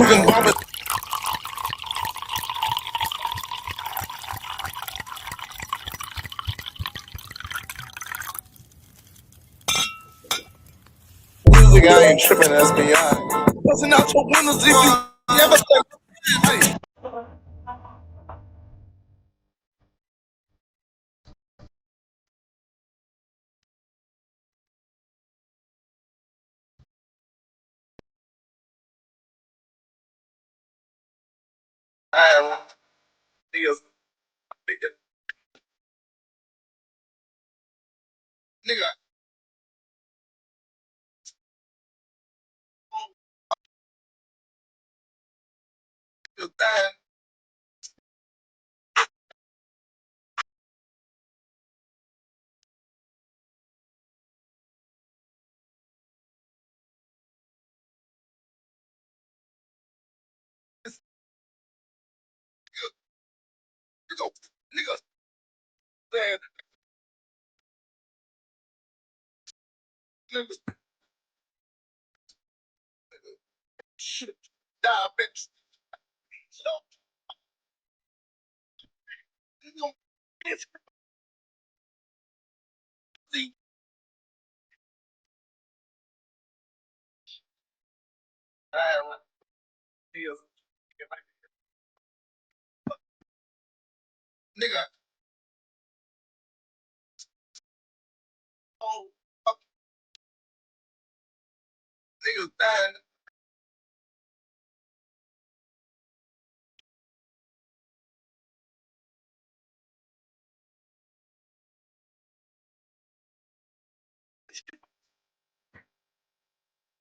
moving bombers. Music, I ain't tripping, SBI. Busting out your windows if you never say. Nigga. Nigga. Nigga. Shit. Die, bitch. Stop. Bitch. See. Nigga. Oh, fuck. Nigga dying.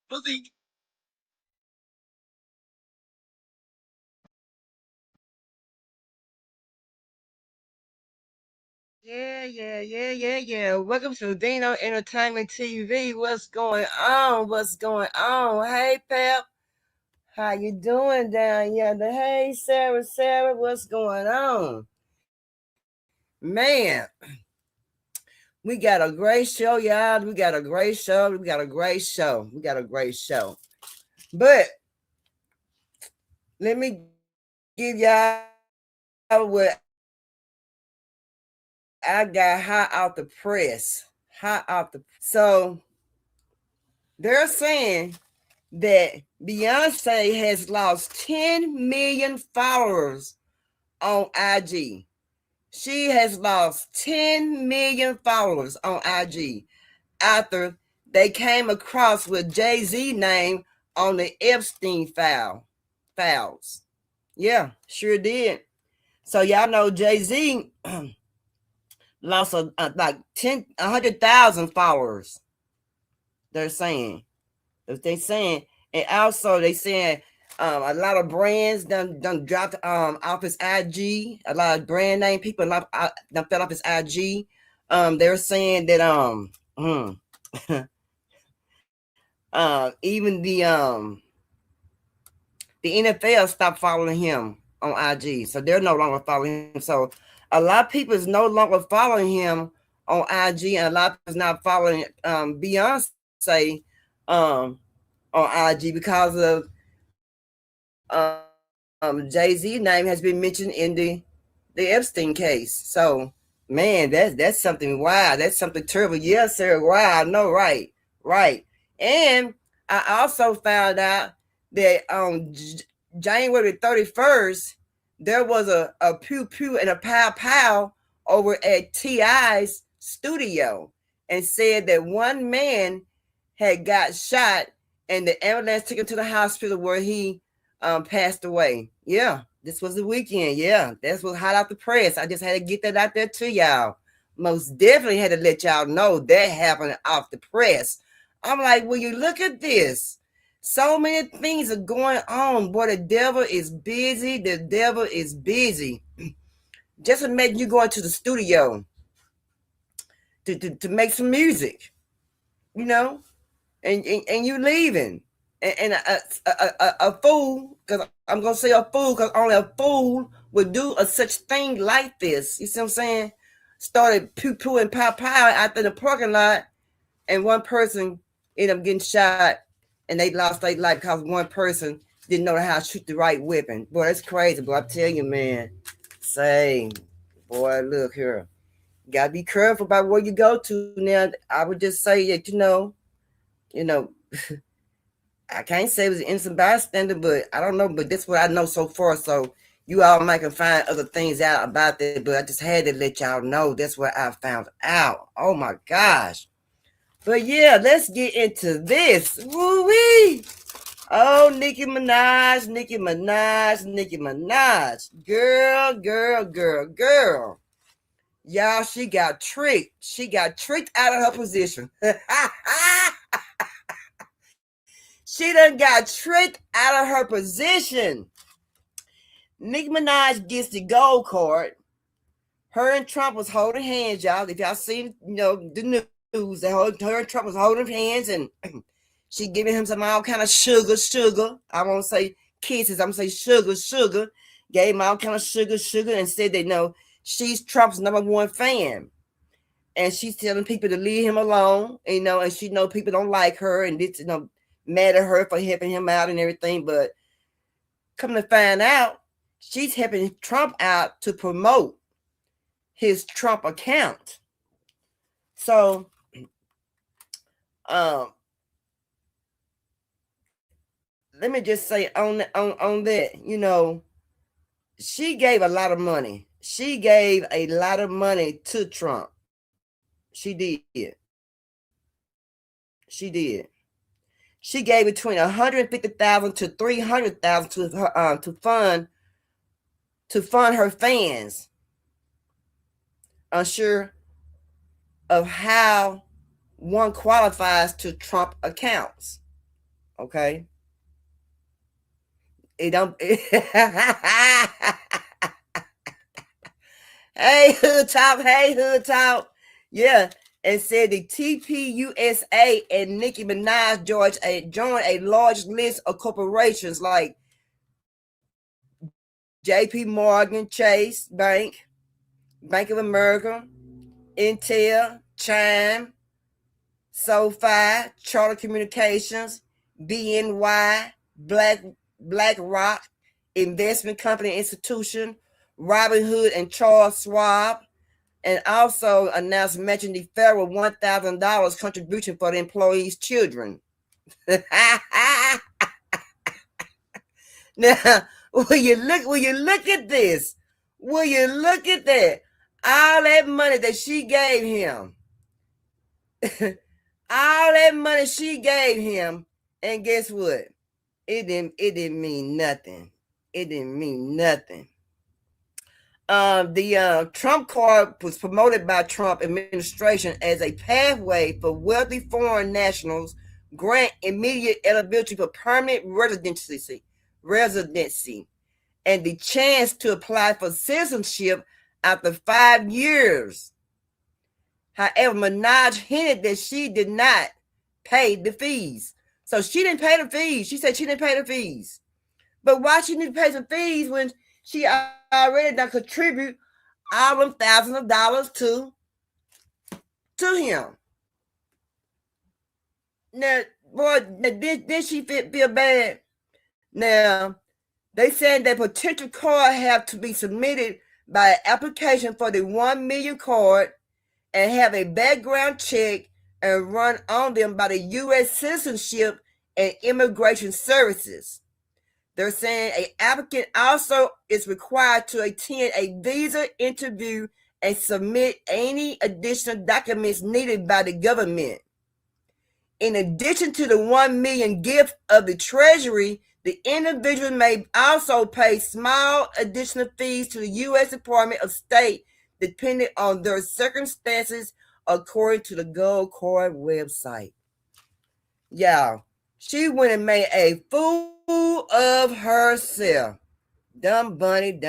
Pussy. Yeah. Welcome to Dino Entertainment TV. What's going on? What's going on? Hey, Pep. How you doing down yonder? Hey, Sarah, what's going on? Man, we got a great show, y'all. We got a great show. But let me give y'all what I got hot out the press. So they're saying that Beyonce has lost 10 million followers on IG. She has lost 10 million followers on IG after they came across with Jay-Z name on the Epstein files. Yeah, sure did. So y'all know Jay-Z lost like 100,000 followers. They're saying. And also they saying a lot of brands done dropped off his IG. A lot of brand name people done fell off his IG. They're saying that even the NFL stopped following him on IG, so they're no longer following him. So a lot of people is no longer following him on IG, and a lot of people is not following Beyonce on IG because of Jay-Z name has been mentioned in the Epstein case. So man, that's something wild. That's something terrible. Yes, sir. Wow, no, right. And I also found out that on January 31st, there was a pew pew and a pow pow over at T.I.'s studio, and said that one man had got shot and the ambulance took him to the hospital where he passed away. Yeah, this was the weekend. Yeah, that's what hot out the press. I just had to get that out there to y'all. Most definitely had to let y'all know that happened off the press. I'm like, well, you look at this. So many things are going on. Boy, the devil is busy. Just imagine you going to the studio to make some music, you know, and you leaving. And a fool, because I'm going to say a fool, because only a fool would do a such thing like this. You see what I'm saying? Started poo-poo and pow-pow out in the parking lot, and one person ended up getting shot, and they lost their life because one person didn't know how to shoot the right weapon. Boy, that's crazy. Boy, I tell you, man. Say, boy, look here. You gotta be careful about where you go to now. I would just say that, you know, I can't say it was an innocent bystander, but I don't know. But that's what I know so far. So you all might can find other things out about that, but I just had to let y'all know that's what I found out. Oh my gosh. But yeah, let's get into this. Woo-wee. Oh, Nicki Minaj, Nicki Minaj, Nicki Minaj. Girl, girl, girl, girl. Y'all, she got tricked. She got tricked out of her position. She done got tricked out of her position. Nicki Minaj gets the gold card. Her and Trump was holding hands, y'all. If y'all seen, the news, her and Trump was holding hands, and she giving him some all kind of sugar. I won't say kisses. I'm gonna say sugar. Gave him all kind of sugar, and said that she's Trump's #1 fan, and she's telling people to leave him alone. And she know people don't like her, and it's mad at her for helping him out and everything. But come to find out, she's helping Trump out to promote his Trump account. So, let me just say on that, she gave a lot of money. She gave a lot of money to Trump. She did. She gave between $150,000 to $300,000 to fund her fans. Unsure of how one qualifies to Trump accounts. Okay. It don't. Hey, hood talk. Yeah. And said the TPUSA and Nicki Minaj joined a large list of corporations like JP Morgan Chase Bank, Bank of America, Intel, Chime, SoFi, Charter Communications, BNY, BlackRock, Investment Company Institution, Robinhood, and Charles Schwab. And also announced matching the federal $1,000 contribution for the employees' children. Now, will you look at this? Will you look at that? All that money that she gave him. All that money she gave him. And guess what? It didn't mean nothing. It didn't mean nothing. The Trump card was promoted by Trump administration as a pathway for wealthy foreign nationals, grant immediate eligibility for permanent residency, and the chance to apply for citizenship after 5 years. However, Minaj hinted that she did not pay the fees. So she didn't pay the fees. She said she didn't pay the fees. But why she need to pay some fees when she already done contribute all them thousands of dollars to him? Now, boy, did she feel bad? Now, they said that potential card have to be submitted by application for the 1 million card and have a background check and run on them by the U.S. Citizenship and Immigration Services. They're saying an applicant also is required to attend a visa interview and submit any additional documents needed by the government. In addition to the 1 million gift of the Treasury, the individual may also pay small additional fees to the U.S. Department of State depending on their circumstances, according to the Gold Card website. Y'all, she went and made a fool of herself. Dumb bunny.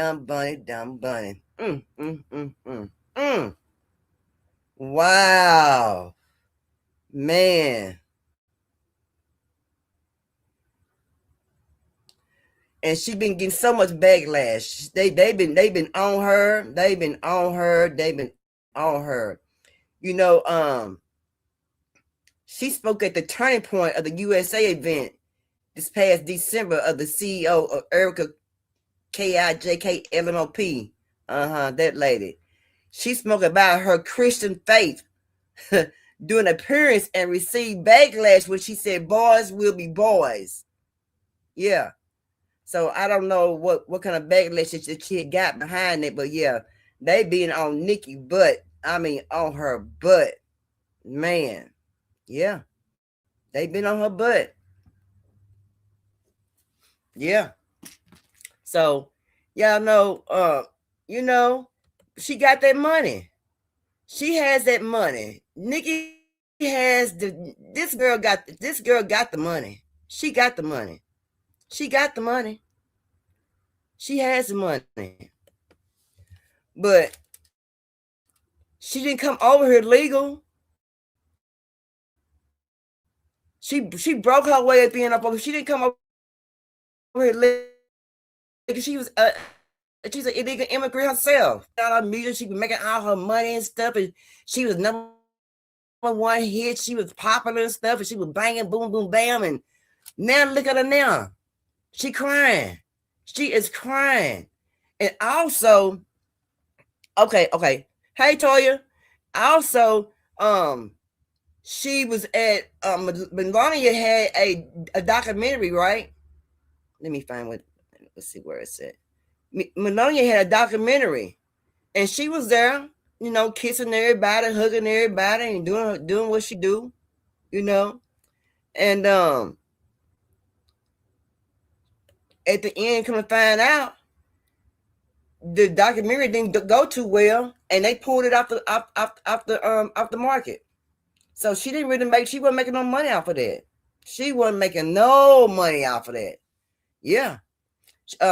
Wow. Man. And she been getting so much backlash. They've been on her. They've been on her. She spoke at the turning point of the USA event this past December of the CEO of Erica KIJKLMOP. That lady. She spoke about her Christian faith doing appearance and received backlash when she said boys will be boys. Yeah. So I don't know what kind of backlash that the kid got behind it, but yeah, they being on Nicki butt. I mean on her butt. Man. Yeah. They been on her butt. Yeah. So y'all know, she got that money. She has that money. Nicki has this girl got the money. She got the money. She got the money. She has the money. But she didn't come over here legal. She broke her way of being up over. She didn't come over here legal. She's an illegal immigrant herself. All her music, she was making all her money and stuff, and she was number one hit. She was popular and stuff, and she was banging, boom, boom, bam. And now look at her now. She crying. She is crying. And also, okay. Hey, Toya. Also, she was at Melania had a documentary, right? Let me find let's see where it's at. Melania had a documentary, and she was there, kissing everybody, hugging everybody, and doing what she do, and at the end, come to find out, the documentary didn't go too well, and they pulled it off the market. So she wasn't making no money off of that. She wasn't making no money off of that. Yeah.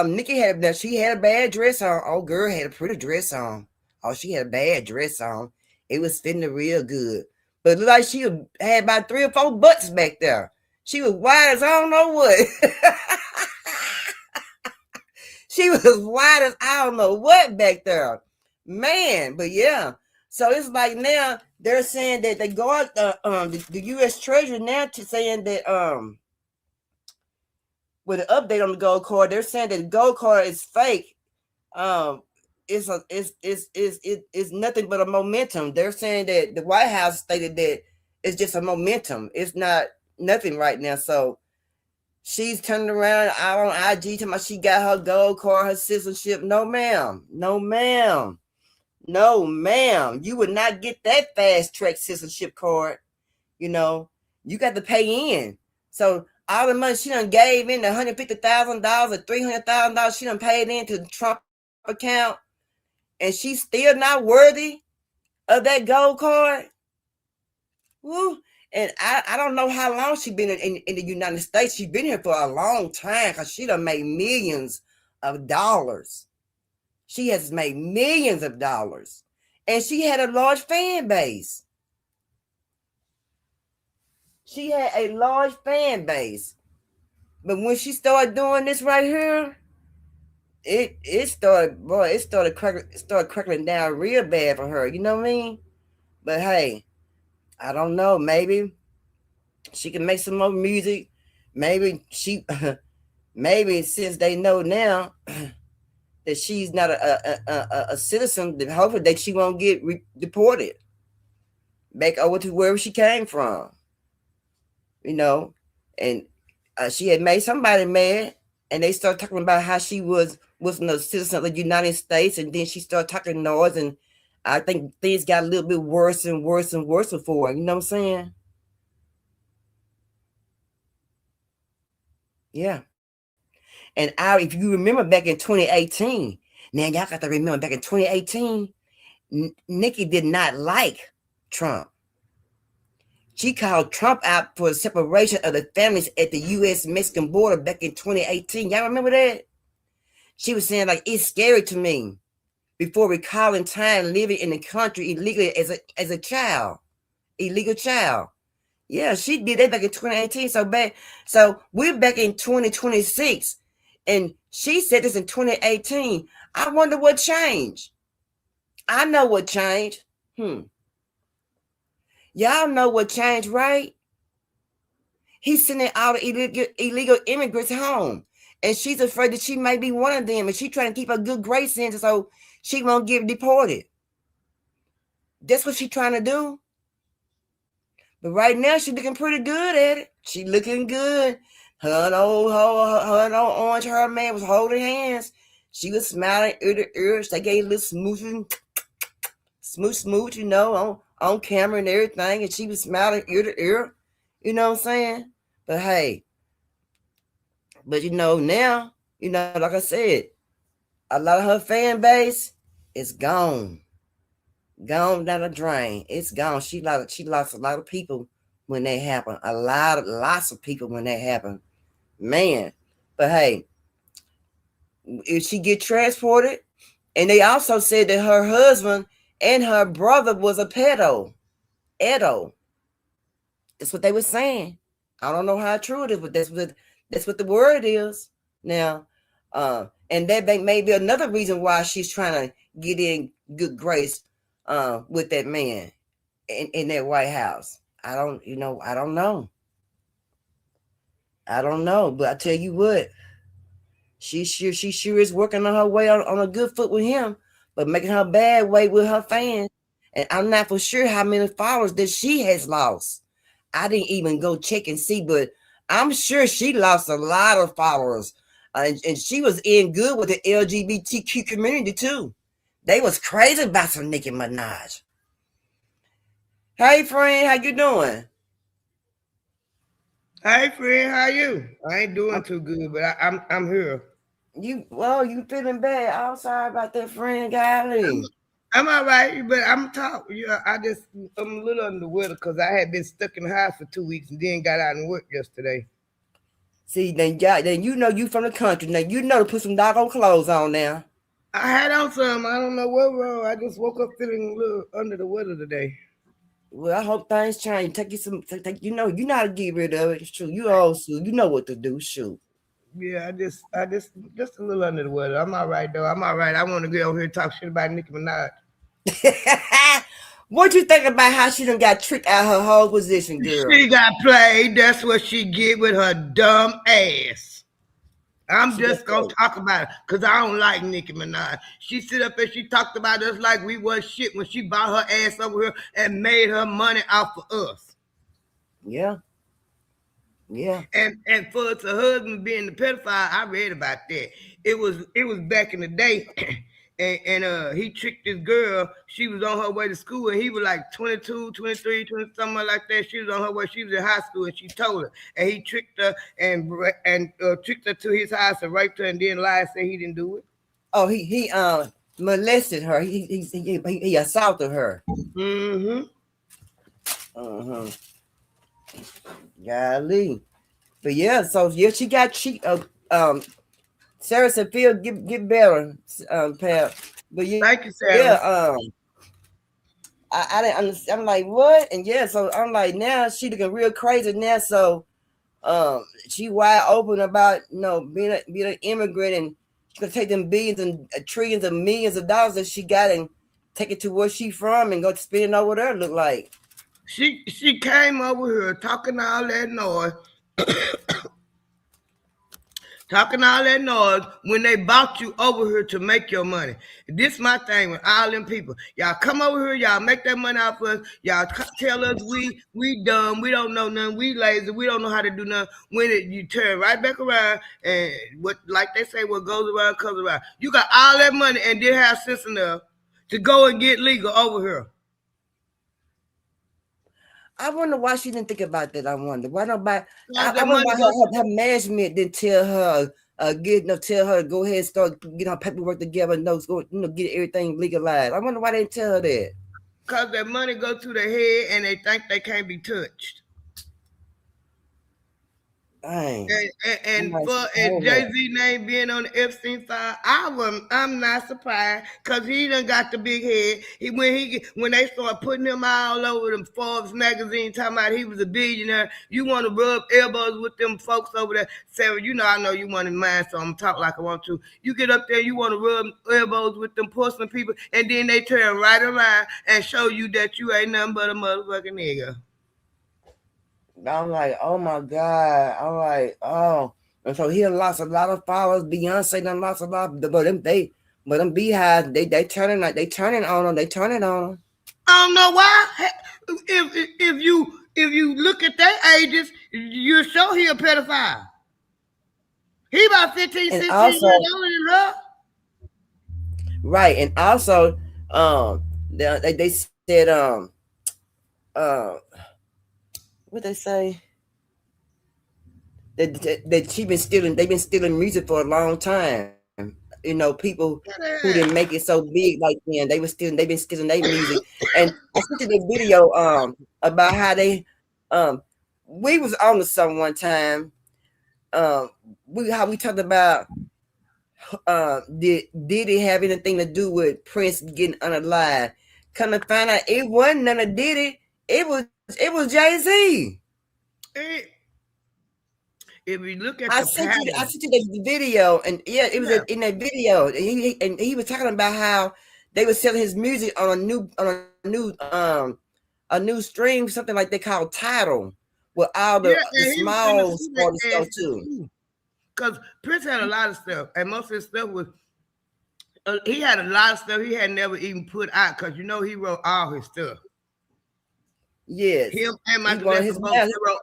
Nicki had a bad dress on. Oh, girl had a pretty dress on. Oh, she had a bad dress on. It was fitting her real good. But it looked like she had about 3 or 4 butts back there. She was wide as I don't know what. She was wide as I don't know what back there. Man, but yeah. So it's like now they're saying that they go out the U.S. Treasury now to saying that with an update on the gold card, they're saying that the gold card is fake. It's nothing but a momentum. They're saying that the White House stated that it's just a momentum. It's not nothing right now. So she's turning around out on IG talking about she got her gold card, her citizenship. No, ma'am. No, ma'am. No, ma'am. You would not get that fast track citizenship card. You got to pay in. So all the money she done gave in, the $150,000 or $300,000 she done paid into the Trump account, and she's still not worthy of that gold card. Woo. And I don't know how long she's been in the United States. She's been here for a long time because she done made millions of dollars. She has made millions of dollars. And she had a large fan base. She had a large fan base. But when she started doing this right here, it started crackling down real bad for her. You know what I mean? But hey, I don't know. Maybe she can make some more music. Maybe maybe since they know now that she's not a citizen, then hopefully that she won't get deported back over to wherever she came from. And she had made somebody mad, and they started talking about how she wasn't a citizen of the United States, and then she started talking noise, and I think things got a little bit worse and worse and worse for her. You know what I'm saying? Yeah. And if you remember back in 2018, now y'all got to remember back in 2018, Nicki did not like Trump. She called Trump out for the separation of the families at the U.S.-Mexican border back in 2018. Y'all remember that? She was saying, like, it's scary to me before recalling time living in the country illegally as a child, illegal child. Yeah, she did that back in 2018. So we're back in 2026, and she said this in 2018. I wonder what changed. I know what changed. Y'all know what changed, right? He's sending all the illegal immigrants home. And she's afraid that she may be one of them. And she's trying to keep a good grace in so she won't get deported. That's what she's trying to do. But right now, she's looking pretty good at it. She looking good. Her and old orange hair man was holding hands. She was smiling ear to ear. They gave a little smooch, you know, on camera and everything. And she was smiling ear to ear. You know what I'm saying? But hey, but you know, now, you know, like I said, a lot of her fan base is gone. Gone down the drain. It's gone. She lost a lot of people when that happened. Lots of people when that happened. Man. But hey, if she get transported, and they also said that her husband and her brother was a pedo. Edo. That's what they were saying. I don't know how true it is, but that's what the word is. Now, and that may be another reason why she's trying to get in good grace with that man in that White House. I don't know. I don't know, but I tell you what, she sure is working on her way on a good foot with him, but making her bad way with her fans. And I'm not for sure how many followers that she has lost. I didn't even go check and see, but I'm sure she lost a lot of followers. And she was in good with the LGBTQ community too. They was crazy about some Nicki Minaj. Hey friend, how you doing? Hey friend, how you? I ain't doing too good, but I'm here. You feeling bad? I'm sorry about that, friend, golly. I'm all right, but I'm talking. Yeah, I'm a little under the weather because I had been stuck in the house for 2 weeks and then got out and work yesterday. See, then you know you from the country. Now you know to put some doggone clothes on now. I had on some. I don't know what wrong. I just woke up feeling a little under the weather today. Well, I hope things change. Take you some. You know how to get rid of it. It's true. You old school. You know what to do. Shoot. Yeah, just a little under the weather. I'm all right though. I'm all right. I want to get over here and talk shit about Nicki Minaj. What you think about how she done got tricked out her whole position, girl? She got played. That's what she get with her dumb ass. I'm just gonna talk about it because I don't like Nicki Minaj. She sit up and she talked about us like we was shit when she bought her ass over here and made her money off of us. Yeah. Yeah. And for her husband being the pedophile, I read about that. It was back in the day. And he tricked this girl. She was on her way to school, and he was like 22, 23, 20, something like that. She was on her way. She was in high school, and she told her. And he tricked her and tricked her to his house and raped her, and then lied and said he didn't do it. Oh, he molested her. He assaulted her. Mm-hmm. Golly. But yeah, so yeah, she got cheat. Sarah said, "Phil, get better, pal." But yeah, thank you, Sarah. Yeah, I didn't understand. I'm like, what? And yeah, so I'm like, now she looking real crazy now. So, she wide open about being an immigrant, and she gonna take them billions and trillions of millions of dollars that she got and take it to where she from and go spend it over there. Look like she came over here talking all that noise. Talking all that noise when they bought you over here to make your money. This my thing with all them people. Y'all come over here, y'all make that money off us. Y'all tell us we dumb, we don't know nothing, we lazy, we don't know how to do nothing. When you turn right back around and what, like they say, what goes around comes around. You got all that money and didn't have sense enough to go and get legal over here. I wonder why she didn't think about that. I wonder why nobody. I wonder why her management didn't tell her, tell her to go ahead and start getting her paperwork together, get everything legalized. I wonder why they didn't tell her that. Because that money go to their head and they think they can't be touched. Dang. And Jay-Z name being on the Epstein side, I'm not surprised because he done got the big head. When they start putting him all over them Forbes magazine talking about he was a billionaire, you want to rub elbows with them folks over there. Sarah, I know you want in mind, so I'm talk like I want to. You get up there, you want to rub elbows with them porcelain people, and then they turn right around and show you that you ain't nothing but a motherfucking nigga. I'm like, oh my God. I'm like, oh. And so he lost a lot of followers. Beyonce done lost a lot. But them beehives, they turning like they turning on them. They turning on them. I don't know why. If you look at their ages, you're sure he a pedophile. He about 15, And 16 also, years older than her. right, and also, they said, uh, what they say, that she been stealing. They've been stealing music for a long time. People who didn't make it so big like then, they've been stealing their music. And I sent you the video about how they we was on to some one time. How we talked about did it have anything to do with Prince getting unalive? Come to find out, it wasn't none of Diddy. It was Jay-Z. If you look at I the sent pattern, you the video, and yeah, it was yeah, in that video. And he was talking about how they were selling his music on a new stream, something like they call Tidal, with all yeah, the and he was finna small see that sporty stuff too. because Prince had a lot of stuff, and most of his stuff was. He had a lot of stuff he had never even put out because he wrote all his stuff. Yes, Him and he Michael wanted Jackson his both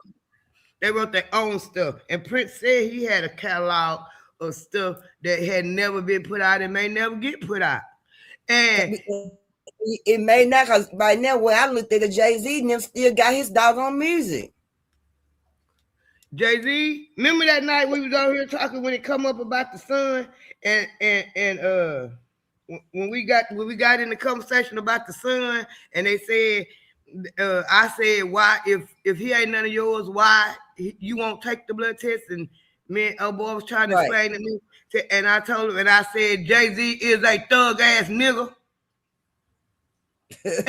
they wrote their own stuff, and Prince said he had a catalog of stuff that had never been put out and may never get put out. And it may not, because by now when I looked at the Jay-Z and them still got his doggone music. Jay-Z, remember that night we was out here talking when it come up about the sun, and when we got in the conversation about the sun, and they said, I said, why if he ain't none of yours, why you won't take the blood test? And me and old boy was trying to explain to me, and I told him, and I said, Jay-Z is a thug ass nigga, and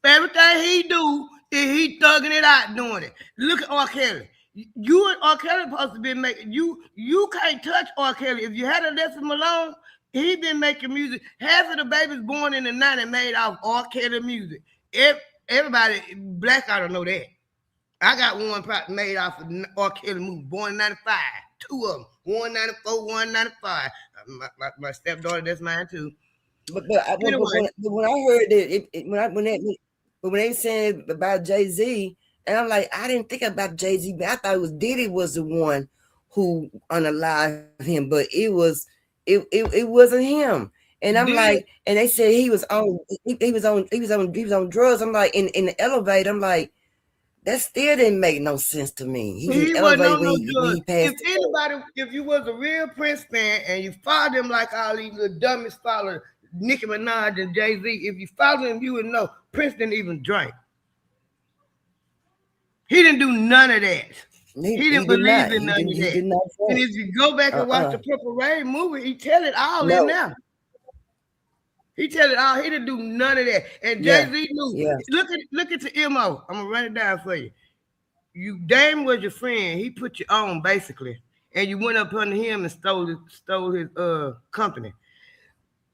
everything he do is he thugging it out doing it. Look at R. Kelly. You and R. Kelly supposed to be making you can't touch R. Kelly. If you had to left him alone, he been making music. Half of the babies born in the 90s made off R. Kelly music. Everybody black, I don't know that. I got one made off of R. Kelly movie, born in 95. Two of them, 194, 195. My stepdaughter, that's mine too. But when I heard that, when they said about Jay-Z, and I'm like, I didn't think about Jay-Z, but I thought it was Diddy was the one who unalived him, but it wasn't him. And I'm like, and they said he was on drugs. I'm like, in the elevator, I'm like, that still didn't make no sense to me. He wasn't on no drugs. If you was a real Prince fan and you followed him like all these little dummies follow Nicki Minaj and Jay-Z, if you followed him, you would know Prince didn't even drink. He didn't do none of that. He didn't believe in none of that. And if you go back and watch the Purple Rain movie, he tell it all in there. He tell it all. He didn't do none of that. And Jay-Z knew. Yeah. Look at the MO. I'm gonna run it down for you. Dame was your friend. He put you on basically, and you went up under him and stole his company.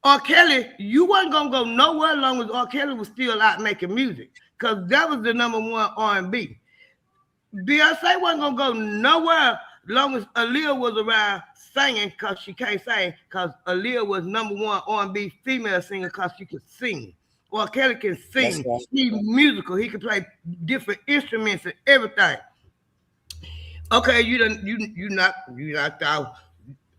R. Kelly, you wasn't gonna go nowhere as long as R. Kelly was still out making music, because that was the number one R&B. Beyonce wasn't gonna go nowhere as long as Aaliyah was around singing, because she can't sing, because Aaliyah was number one R&B female singer because she could sing. R. Kelly can sing. Right. He's musical. He can play different instruments and everything. Okay, you knocked out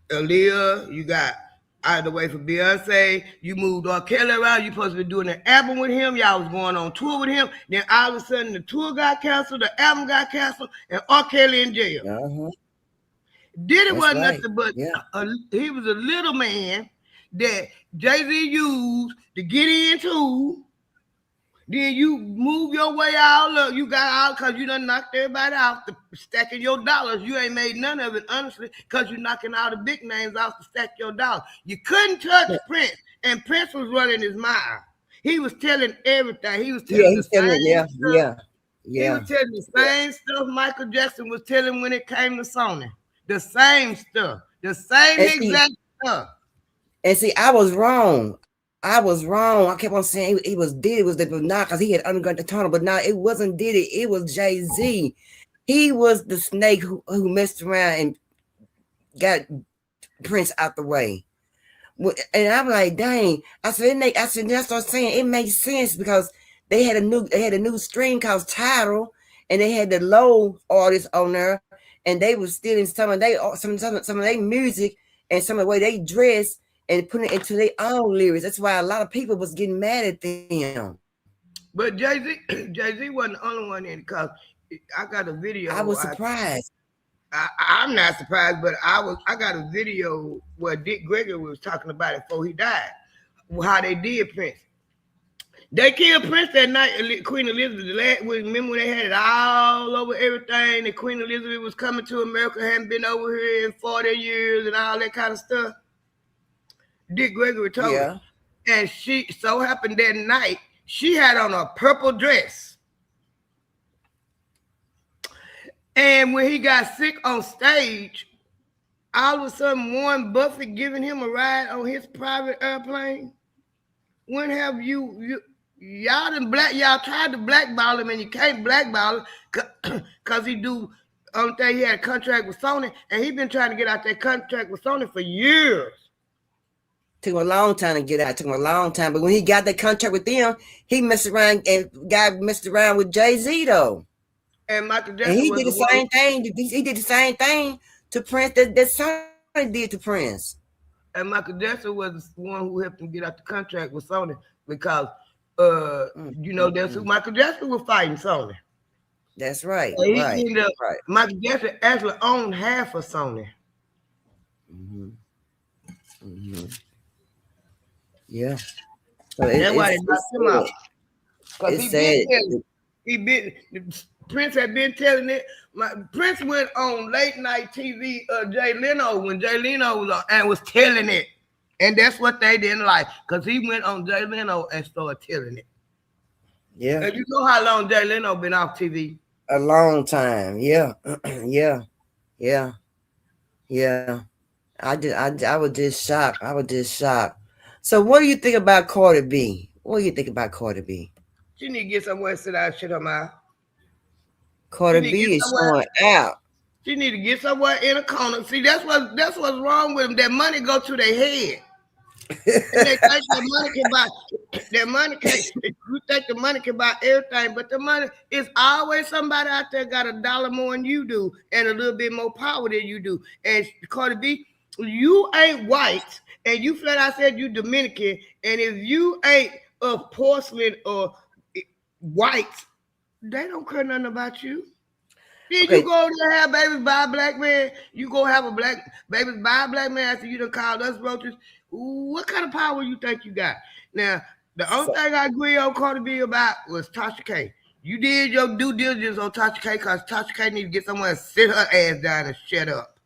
Aaliyah. You got out of the way for Beyonce. You moved R. Kelly around. You supposed to be doing an album with him. Y'all was going on tour with him. Then all of a sudden the tour got canceled, the album got canceled, and R. Kelly in jail. Uh-huh. Diddy wasn't nothing but he was a little man that Jay-Z used to get into. Then you move your way out. Look, you got out because you done knocked everybody out to stacking your dollars. You ain't made none of it, honestly, because you're knocking all the big names off to stack your dollars. You couldn't touch Prince, and Prince was running his mouth. He was telling everything. He was telling the same stuff. He was telling the same stuff Michael Jackson was telling when it came to Sony. The same stuff. The same exact stuff. And see, I was wrong. I was wrong. I kept on saying it was Diddy, was not because he had undergone the tunnel, but now it wasn't Diddy. It was Jay-Z. He was the snake who messed around and got Prince out the way. And I'm like, dang. I said, that's what I'm saying. It makes sense because they had a new stream called Tidal, and they had the low artists on there, and they were stealing some of their music and some of the way they dress and putting it into their own lyrics. That's why a lot of people was getting mad at them. But Jay-Z wasn't the only one in because I got a video. I was surprised. I'm not surprised, but I got a video where Dick Gregory was talking about it before he died, how they did Prince. They killed Prince that night. Queen Elizabeth, remember when they had it all over everything, and Queen Elizabeth was coming to America, hadn't been over here in 40 years and all that kind of stuff. Dick Gregory told her. And she so happened that night, she had on a purple dress. And when he got sick on stage, all of a sudden Warren Buffett giving him a ride on his private airplane. When have y'all tried to blackball him, and you can't blackball him because he only thing he had a contract with Sony, and he been trying to get out that contract with Sony for years. Took him a long time to get out. Took him a long time, but when he got that contract with them, he messed around with Jay-Z though. And Michael Jackson, and he did the same thing. He did the same thing to Prince that Sony did to Prince. And Michael Jackson was the one who helped him get out the contract with Sony because, that's who Michael Jackson was fighting, Sony. That's right. Right. Michael Jackson actually owned half of Sony. Mm-hmm. Mm-hmm. Yeah. So that's why they knocked him out. Because Prince had been telling it. Prince went on late night TV, Jay Leno, when Jay Leno was on, and was telling it. And that's what they didn't like, because he went on Jay Leno and started telling it. Yeah. And you know how long Jay Leno been off TV? A long time. Yeah. Yeah. I was just shocked. So what do you think about Cardi B? She need to get somewhere and sit down and shut her mouth. Cardi B is showing out. She need to get somewhere in a corner. See, that's what's wrong with them. That money go to their head. And they think that money can buy. That money can't. You think the money can buy everything, but the money is always somebody out there got $1 more than you do, and a little bit more power than you do. And Cardi B, you ain't white, and you flat out said you Dominican, and if you ain't of porcelain or white, they don't care nothing about you. Then you go over there have babies by a black man. You go have a black babies by a black man after you done called us roaches. What kind of power you think you got? Now, the only thing I agree on Cardi B about was Tasha K. You did your due diligence on Tasha K because Tasha K need to get someone to sit her ass down and shut up.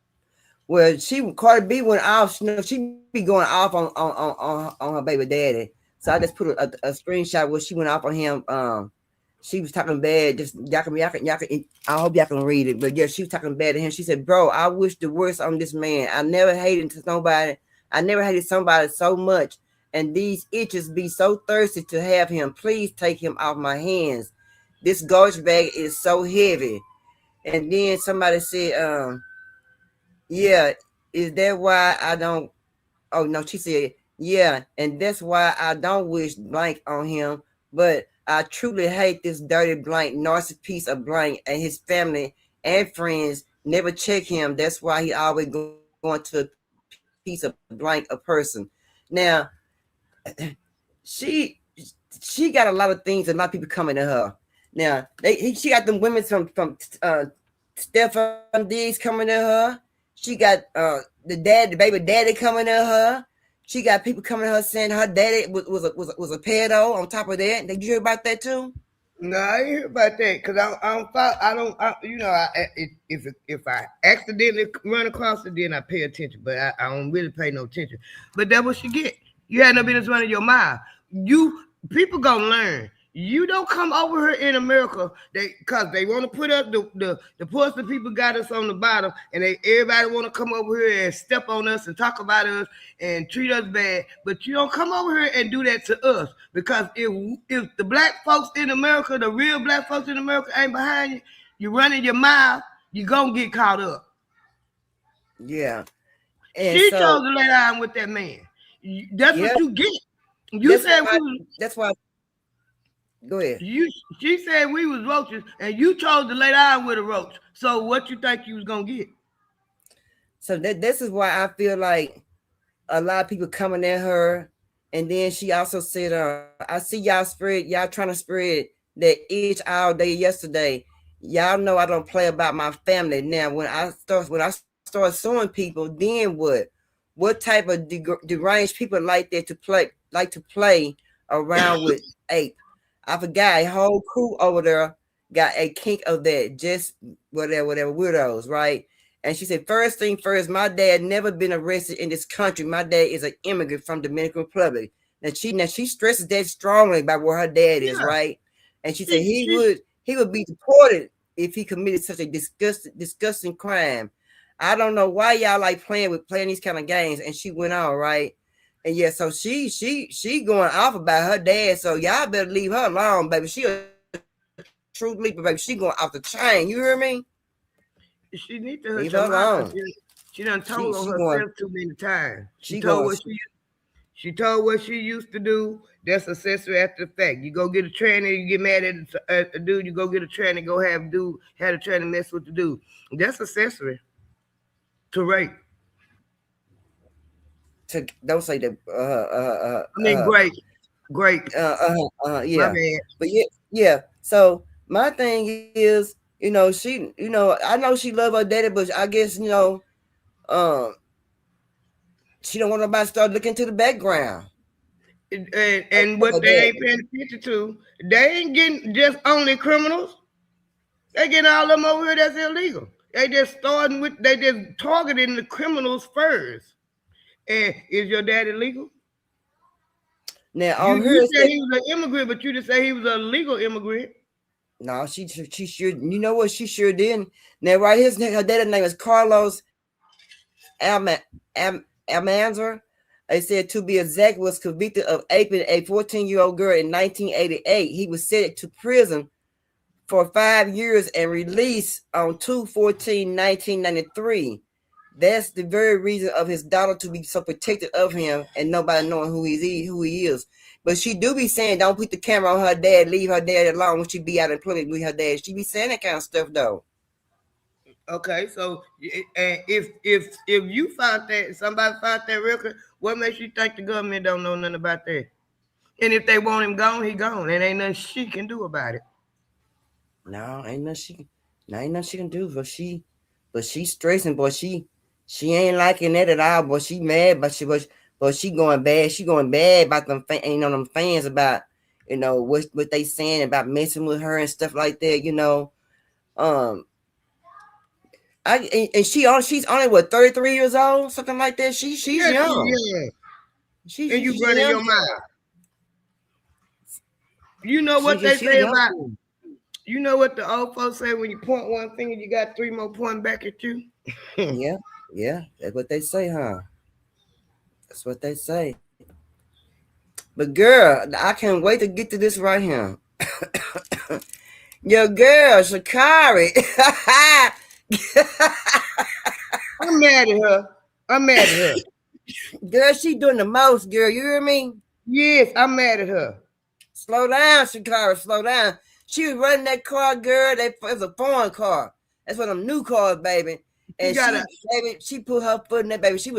Well, Cardi B went off. She be going off on her baby daddy. So I just put a screenshot where she went off on him. She was talking bad. Just y'all can. I hope y'all can read it. But yeah, she was talking bad to him. She said, "Bro, I wish the worst on this man. I never hated somebody. I never hated somebody so much. And these itches be so thirsty to have him. Please take him off my hands. This garbage bag is so heavy." And then somebody said, "Yeah, is that why I don't?" Oh no, she said, "Yeah, and that's why I don't wish blank on him. But I truly hate this dirty blank, narcissist piece of blank, and his family and friends never check him. That's why he always going to a piece of blank a person." Now, she got a lot of things, and a lot of people coming to her. Now, she got them women from Stefan Diggs coming to her. She got the baby daddy coming to her. She got people coming to her saying her daddy was a pedo. On top of that, did you hear about that too? No, I didn't hear about that because if I accidentally run across it, then I pay attention. But I don't really pay no attention. But that's what you get. You had no business running your mouth. People gonna learn. You don't come over here in America because they want to put up the poorest people got us on the bottom, and everybody want to come over here and step on us and talk about us and treat us bad. But you don't come over here and do that to us, because if the black folks in America, the real black folks in America, ain't behind you, you running your mouth, you gonna get caught up. Yeah. And she so, chose to lay down with that man. That's what you get. That's why. Go ahead. She said we was roaches, and you chose to lay down with a roach. So what you think you was gonna get? So this is why I feel like a lot of people coming at her, and then she also said, "I see y'all trying to spread that itch all day yesterday. Y'all know I don't play about my family. Now when I start suing people, then what? What type of deranged people like that to play around with ape? I forgot a whole crew over there got a kink of that, just whatever weirdos, right?" And she said, first thing first, my dad never been arrested in this country. My dad is an immigrant from Dominican Republic. Now she stresses that strongly about where her dad is, right? And she said he would be deported if he committed such a disgusting crime. I don't know why y'all like playing these kind of games. And she went on, right? And yeah, so she going off about her dad. So y'all better leave her alone, baby. She a true leaper, baby. She going off the chain. You hear me? She need to leave her alone. She done told on herself too many times. She told what she used to do. That's accessory after the fact. You go get a tranny, you get mad at a dude, you go get a tranny, go have a tranny mess with the dude. That's accessory to rape. Don't say that. I mean, great. Yeah. But yeah. So my thing is, I know she love her daddy, but I guess she don't want nobody to start looking to the background. And what they ain't paying attention to, they ain't getting just only criminals. They getting all them over here that's illegal. They just targeting the criminals first. And is your dad illegal? Now you said he was an immigrant, but you just say he was a legal immigrant. No, she sure. You know what? She sure didn't. Now, right, her dad's name is Carlos Almanzar. They said, to be exact, was convicted of aping a 14-year-old girl in 1988. He was sent to prison for 5 years and released on 2/14/1993. That's the very reason of his daughter to be so protected of him and nobody knowing who he is. But she do be saying, don't put the camera on her dad, leave her dad alone when she be out in public with her dad. She be saying that kind of stuff though. Okay, so if you found that, somebody found that record, what makes you think the government don't know nothing about that? And if they want him gone, he gone, and ain't nothing she can do about it. No, ain't nothing she can do. But she's stressing, boy. She ain't liking that at all, but she mad, but she going bad. She going bad about them fans about what they saying about messing with her and stuff like that. She's only what, 33 years old, something like that. She's young. Yeah. And you running your mouth. You know what they say about. You know what the old folks say, when you point one finger, you got 3 more pointing back at you. Yeah, that's what they say, huh? That's what they say. But girl, I can't wait to get to this right here. Your girl, Sha'Carri. I'm mad at her. Girl, she doing the most, girl. You hear me? Yes, I'm mad at her. Slow down, Sha'Carri. Slow down. She was running that car, girl. It was a foreign car. That's one of them new cars, baby. And she put her foot in that, baby. She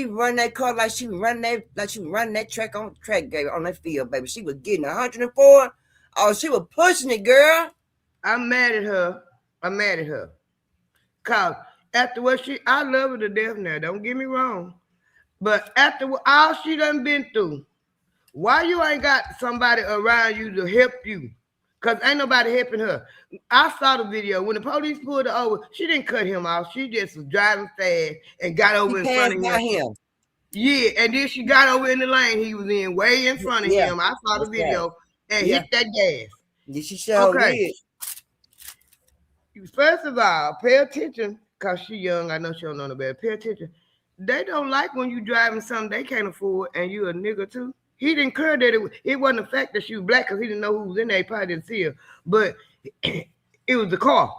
run that car like she was running that track on that field, baby. She was getting 104. Oh, she was pushing it, girl. I'm mad at her. Cause after I love her to death now. Don't get me wrong. But after all she done been through, why you ain't got somebody around you to help you? Because ain't nobody helping her. I saw the video. When the police pulled her over, she didn't cut him off. She just was driving fast and got over in front of him. Yeah, and then she got over in the lane he was in, way in front of him. I saw the video. and hit that gas. Yeah, she sure did. First of all, pay attention, because she young. I know she don't know no better. Pay attention. They don't like when you driving something they can't afford and you a nigga too. He didn't care that it wasn't the fact that she was black because he didn't know who was in there. He probably didn't see her. But it was the car.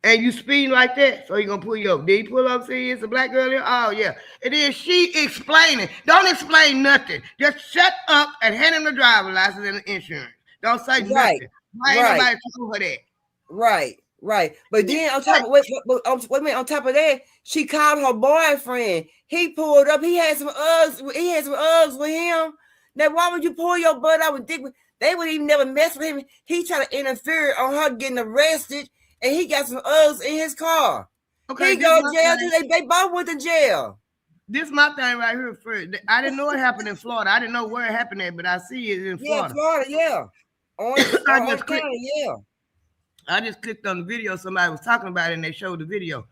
And you speeding like that, so he gonna pull you up. Did he pull up, see it's a black girl here? Oh, yeah. And then she explaining. Don't explain nothing. Just shut up and hand him the driver's license and the insurance. Don't say nothing. Why ain't nobody told her that? Right. But then on top of wait a minute, on top of that, she called her boyfriend. He pulled up. He had some Uggs with him. Now, why would you pull your butt out with dick? They would even never mess with him. He tried to interfere on her getting arrested, and he got some Uggs in his car. Okay, he go to jail too. They both went to jail. This is my thing right here. First, I didn't know it happened in Florida. I didn't know where it happened at, but I see it in Florida. Yeah, Orange County, yeah. I just clicked on the video. Somebody was talking about it, and they showed the video.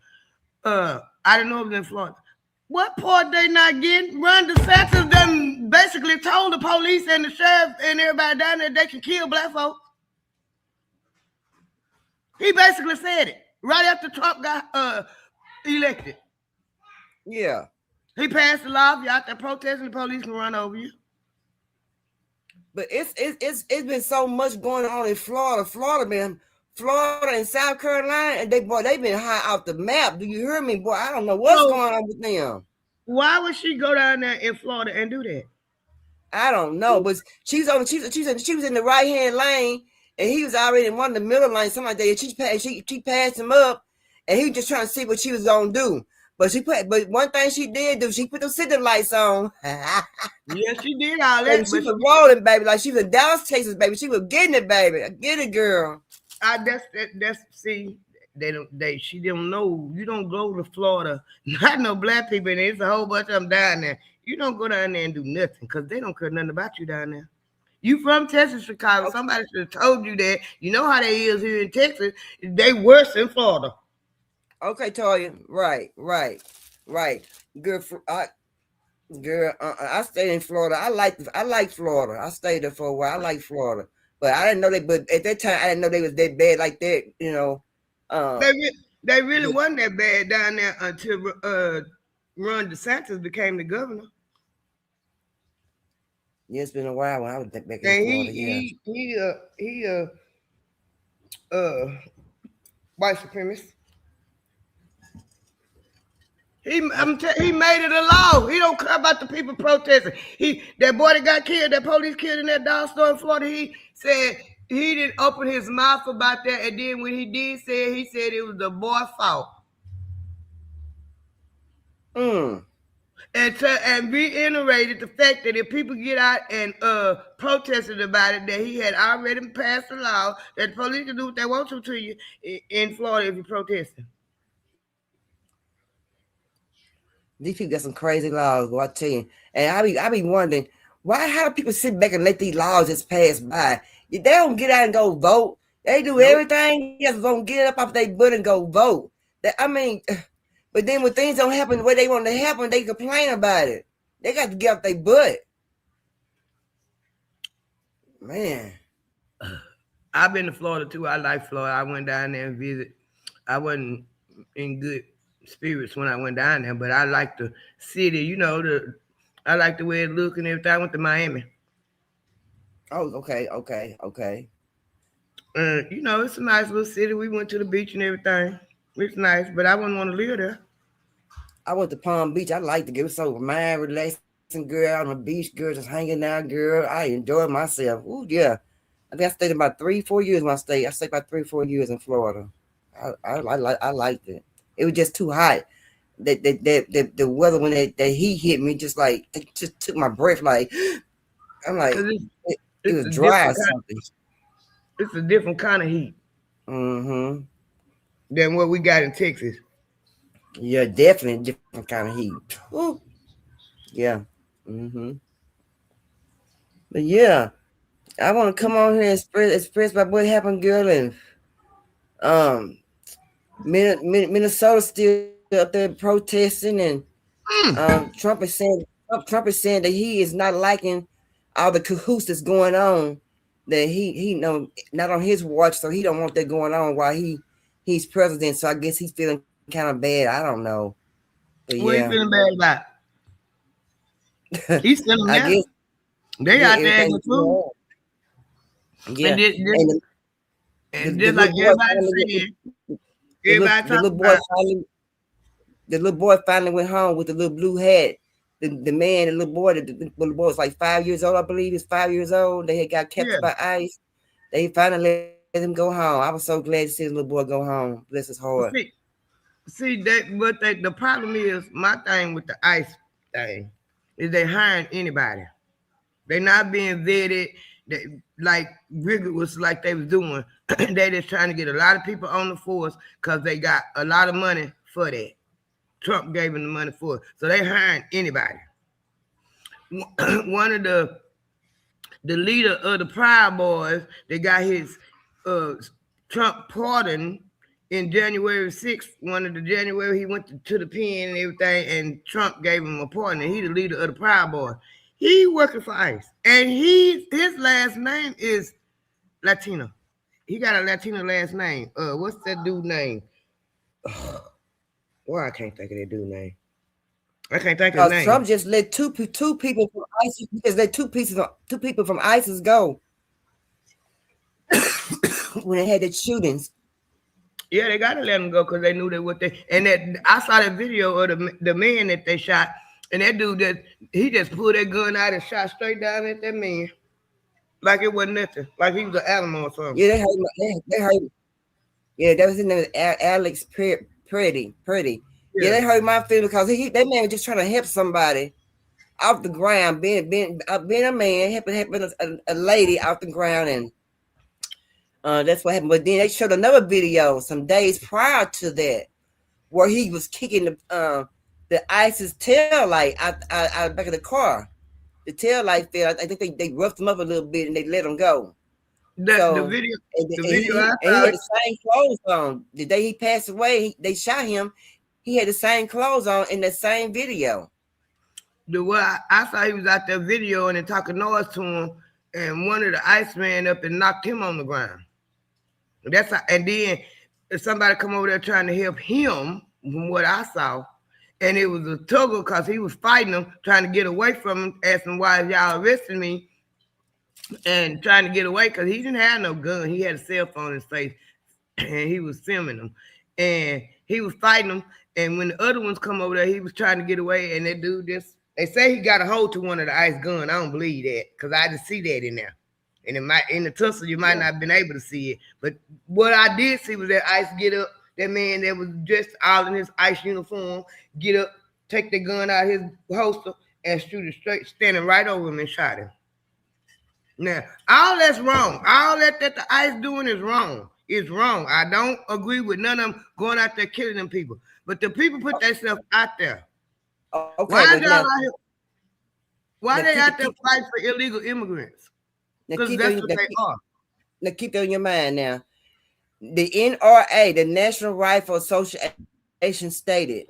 I didn't know it was in Florida. What part they not getting? Ron DeSantis them basically told the police and the sheriff and everybody down there they can kill black folks. He basically said it right after Trump got elected. Yeah. He passed the law. If you're out there protesting, the police can run over you. But it's been so much going on in Florida. Florida and South Carolina, and they been high off the map. Do you hear me, boy? I don't know what's going on with them. Why would she go down there in Florida and do that? I don't know, but she was in the right hand lane, and he was already in one of the middle lanes, something like that. And she passed him up, and he was just trying to see what she was gonna do. But one thing she did do, she put the city lights on. Yeah, she did all that. She was rolling, baby, like she was in Dallas, Texas, baby. She was getting it, baby. Get it, girl. See, she don't know. You don't go to Florida, not no black people, and there's a whole bunch of them down there. You don't go down there and do nothing because they don't care nothing about you down there. You from Texas, Chicago. Okay. Somebody should have told you that. You know how they is here in Texas. They worse in Florida. Okay, Toya. Right. Girl, I stayed in Florida. I like Florida. I stayed there for a while. I like Florida. But I didn't know but at that time I didn't know they was that bad like that, you know. They really wasn't that bad down there until Ron DeSantis became the governor. Yeah, it's been a while when I was back in Florida. He white supremacist. He made it a law. He don't care about the people protesting. That boy that got killed, that police killed in that dog store in Florida, he said he didn't open his mouth about that. And then when he did say it, he said it was the boy's fault. And reiterated the fact that if people get out and protested about it, that he had already passed a law that the police can do what they want to you in Florida if you're protesting. These people got some crazy laws, boy, I tell you. And I be wondering, how do people sit back and let these laws just pass by? If they don't get out and go vote, they do everything else, don't get up off their butt and go vote. But then when things don't happen the way they want to happen, they complain about it. They got to get off their butt. Man. I've been to Florida too. I like Florida. I went down there and visit. I wasn't in good spirits when I went down there, but I like the city, you know, I like the way it looked and everything. I went to Miami. Oh, okay. You know, it's a nice little city. We went to the beach and everything. It's nice, but I wouldn't want to live there. I went to Palm Beach. I liked it. It was so mind relaxing, girl, on the beach, girl, just hanging out, girl. I enjoyed myself. Ooh, yeah. I think I stayed about 3-4 years when I stayed. I stayed about 3-4 years in Florida. I liked it. It was just too hot. The weather when that heat hit me, just took my breath. Like I'm like, it was dry or something. It's a different kind of heat. Mm-hmm. Than what we got in Texas. Yeah, definitely different kind of heat. Ooh. Yeah. Mm-hmm. But yeah, I want to come on here and express about what happened, girl, and Minnesota still up there protesting, and Trump is saying that he is not liking all the cahoots that's going on that he know not on his watch, so he don't want that going on while he's president. So I guess he's feeling kind of bad. I don't know, but What yeah, you feeling bad about? He's feeling I now. guess They yeah, out there acting everything. too. Yeah, And this, this and and the just little like boy everybody finally saying, everybody the little talking boy about, finally went home with the little blue hat. The man, the little boy was like 5 years old, I believe. He's 5 years old. They had got yeah. captured by ICE. They finally let him go home. I was so glad to see the little boy go home. Bless his heart. See that, but the problem is my thing with the ICE thing is they hiring anybody. They not being vetted. They, like rigorous like they was doing. They just trying to get a lot of people on the force because they got a lot of money for that. Trump gave them the money for it, so they hiring anybody. One of the leader of the Proud Boys, they got his uh, Trump pardon in January 6th. One of the January, he went to the pen and everything, and Trump gave him a pardon. And he the leader of the Proud Boys. He working for ICE, and his last name is Latino. He got a Latino last name. What's that dude name? Why I can't think of that dude name. I can't think of his Because name. Trump just let two people from ISIS. He just let two people from ISIS go when they had the shootings. Yeah, they gotta let them go because they knew that what they and that I saw that video of the man that they shot, and that dude he just pulled that gun out and shot straight down at that man like it wasn't nothing, like he was an animal or something. Yeah, they hurt. Yeah, that was his name, Alex Pretty. Yeah, they hurt my feelings because that man was just trying to help somebody off the ground, being a man, helping a lady off the ground, and that's what happened. But then they showed another video some days prior to that where he was kicking the ISIS tail light out the back of the car. The tail light fell. I think they roughed him up a little bit and they let him go. The video, I and he saw had the same clothes on. The day he passed away, they shot him. He had the same clothes on in the same video. The what I saw, he was out there video and then talking noise to him, and one of the ICE ran up and knocked him on the ground. That's how, and then somebody come over there trying to help him, from what I saw, and it was a tuggle because he was fighting them, trying to get away from him, asking why y'all arresting me, and trying to get away because he didn't have no gun. He had a cell phone in his face, and he was filming them, and he was fighting them. And when the other ones come over there, he was trying to get away, and that dude just, they say he got a hold to one of the ICE gun. I don't believe that because I just see that in there. And in the tussle, you might not have been able to see it. But what I did see was that ICE get up, that man that was dressed all in his ICE uniform, get up, take the gun out of his holster, and shoot it straight, standing right over him and shot him. Now, all that's wrong. All that the ICE doing is wrong. It's wrong. I don't agree with none of them going out there killing them people. But the people put themselves out there. Okay, why y'all out here? Why they out there fighting for illegal immigrants? Because that's what they are. Now keep that in your mind now. The NRA, the National Rifle Association, stated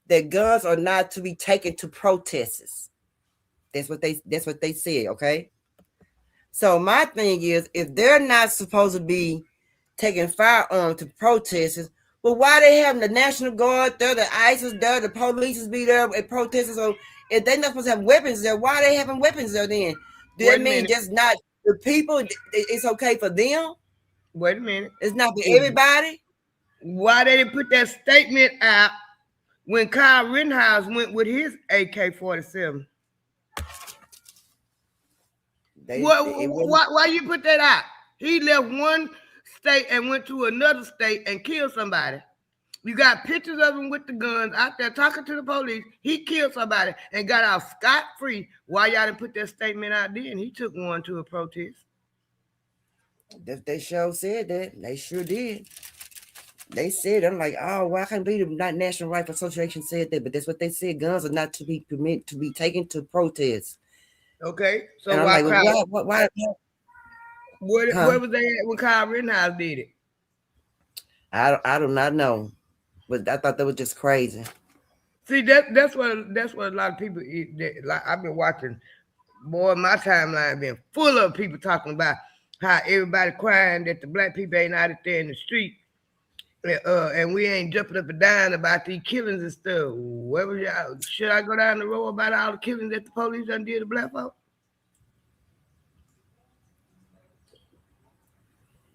that guns are not to be taken to protests. That's what they said, okay? So my thing is, if they're not supposed to be taking firearms to protesters, well, why they having the National Guard there, the ISIS there, the police is be there at protesters? So if they're not supposed to have weapons there, why are they having weapons there then? Do that mean just not the people? It's okay for them? Wait a minute. It's not for everybody? Why they didn't put that statement out when Kyle Rittenhouse went with his AK-47? Why you put that out? He left one state and went to another state and killed somebody. You got pictures of him with the guns out there talking to the police. He killed somebody and got out scot-free. Why y'all didn't put that statement out then? He took one to a protest. They sure said that. They sure did. They said, I'm like, oh, well, I can't believe the National Rifle Association said that, but that's what they said. Guns are not to be permitted to be taken to protests. Okay, so why? Where was they at when Kyle Rittenhouse did it? I do not know, but I thought that was just crazy. See, that's what a lot of people eat. Like I've been watching, boy, my timeline been full of people talking about how everybody crying that the black people ain't out there in the street, and we ain't jumping up and down about these killings and stuff. Where was y'all? Should I go down the road about all the killings that the police done did to black folks?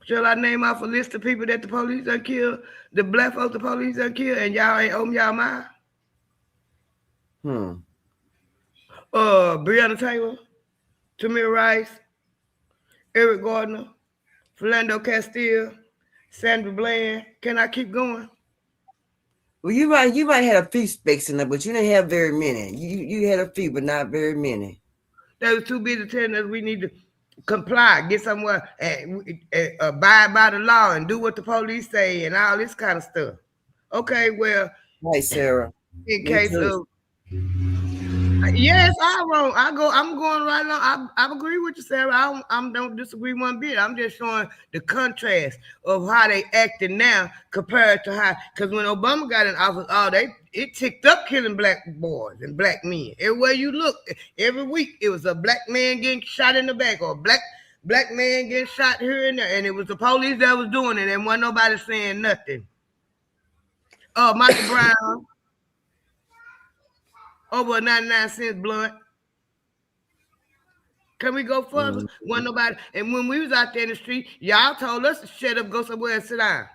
Shall I name off a list of people that the police done killed, the black folks the police done killed, and y'all ain't open y'all mind? Breonna Taylor, Tamir Rice, Eric Gardner, Philando Castile, Sandra Bland. Can I keep going? Well, you might have a few specs in there, but you didn't have very many. You had a few, but not very many. They was too busy telling us we need to comply, get somewhere, and abide by the law and do what the police say and all this kind of stuff. Okay, well, Right, Sarah. in case of yes, I'm wrong. I'm going right along. I agree with you, Sarah. I don't disagree one bit. I'm just showing the contrast of how they acting now compared to how. Because when Obama got in office, it ticked up killing black boys and black men. Everywhere you look, every week it was a black man getting shot in the back or a black man getting shot here and there, and it was the police that was doing it, and wasn't nobody saying nothing. Michael Brown. Over 99 cents blunt. Can we go further? Wasn't nobody. And when we was out there in the street, y'all told us to shut up, go somewhere and sit down.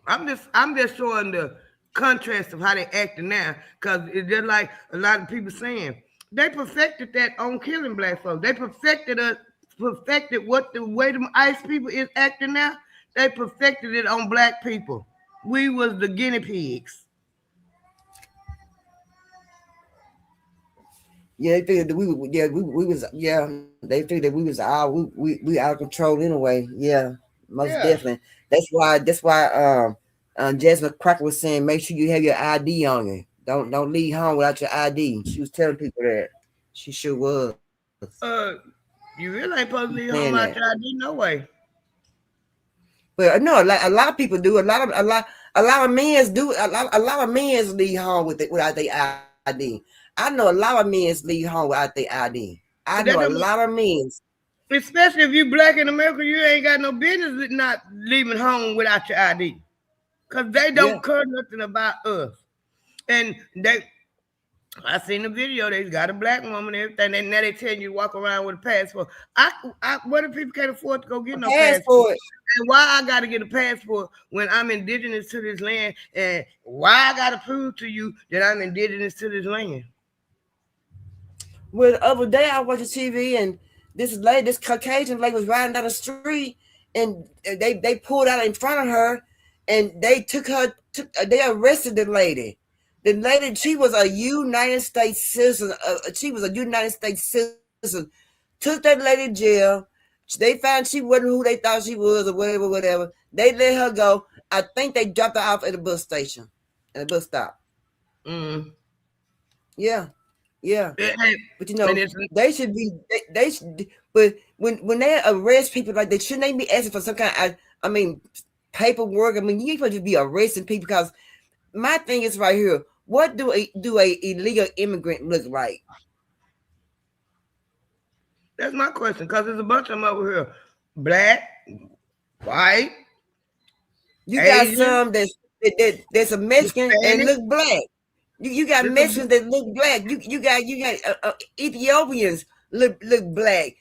I'm just showing the contrast of how they acting now, because it's just like a lot of people saying they perfected that on killing black folks. They perfected what the way them ICE people is acting now. They perfected it on black people. We was the guinea pigs. Yeah, they figured that we was they figured that we was we out of control anyway. Yeah, most definitely. That's why Jasmine Crocker was saying, make sure you have your ID on you. Don't leave home without your ID. She was telling people that. She sure was. You really ain't supposed to leave home without your ID, no way. But no, a lot of people do. A lot of men do. A lot of men leave home without their ID. I know a lot of men leave home without their ID. I know a lot of men. Especially if you black in America, you ain't got no business not leaving home without your ID, because they don't care nothing about us. And I seen the video. They got a black woman and everything. And now they tell you to walk around with a passport. What if people can't afford to go get no passport? And why I got to get a passport when I'm indigenous to this land? And why I got to prove to you that I'm indigenous to this land? Well, the other day I watched TV and this Caucasian lady was riding down the street and they pulled out in front of her and they they arrested the lady. The lady, she was a United States citizen. Took that lady to jail. They found she wasn't who they thought she was or whatever. They let her go. I think they dropped her off at the bus station, at the bus stop. Yeah. But you know, they should be. They should. But when they arrest people like that, shouldn't they be asking for some kind of, paperwork? You ain't supposed to be arresting people, because my thing is right here. What do a illegal immigrant look like? That's my question, because there's a bunch of them over here. Black, white. You got some that's a Mexican and look black. You got Mexicans that look black. You got Ethiopians look black.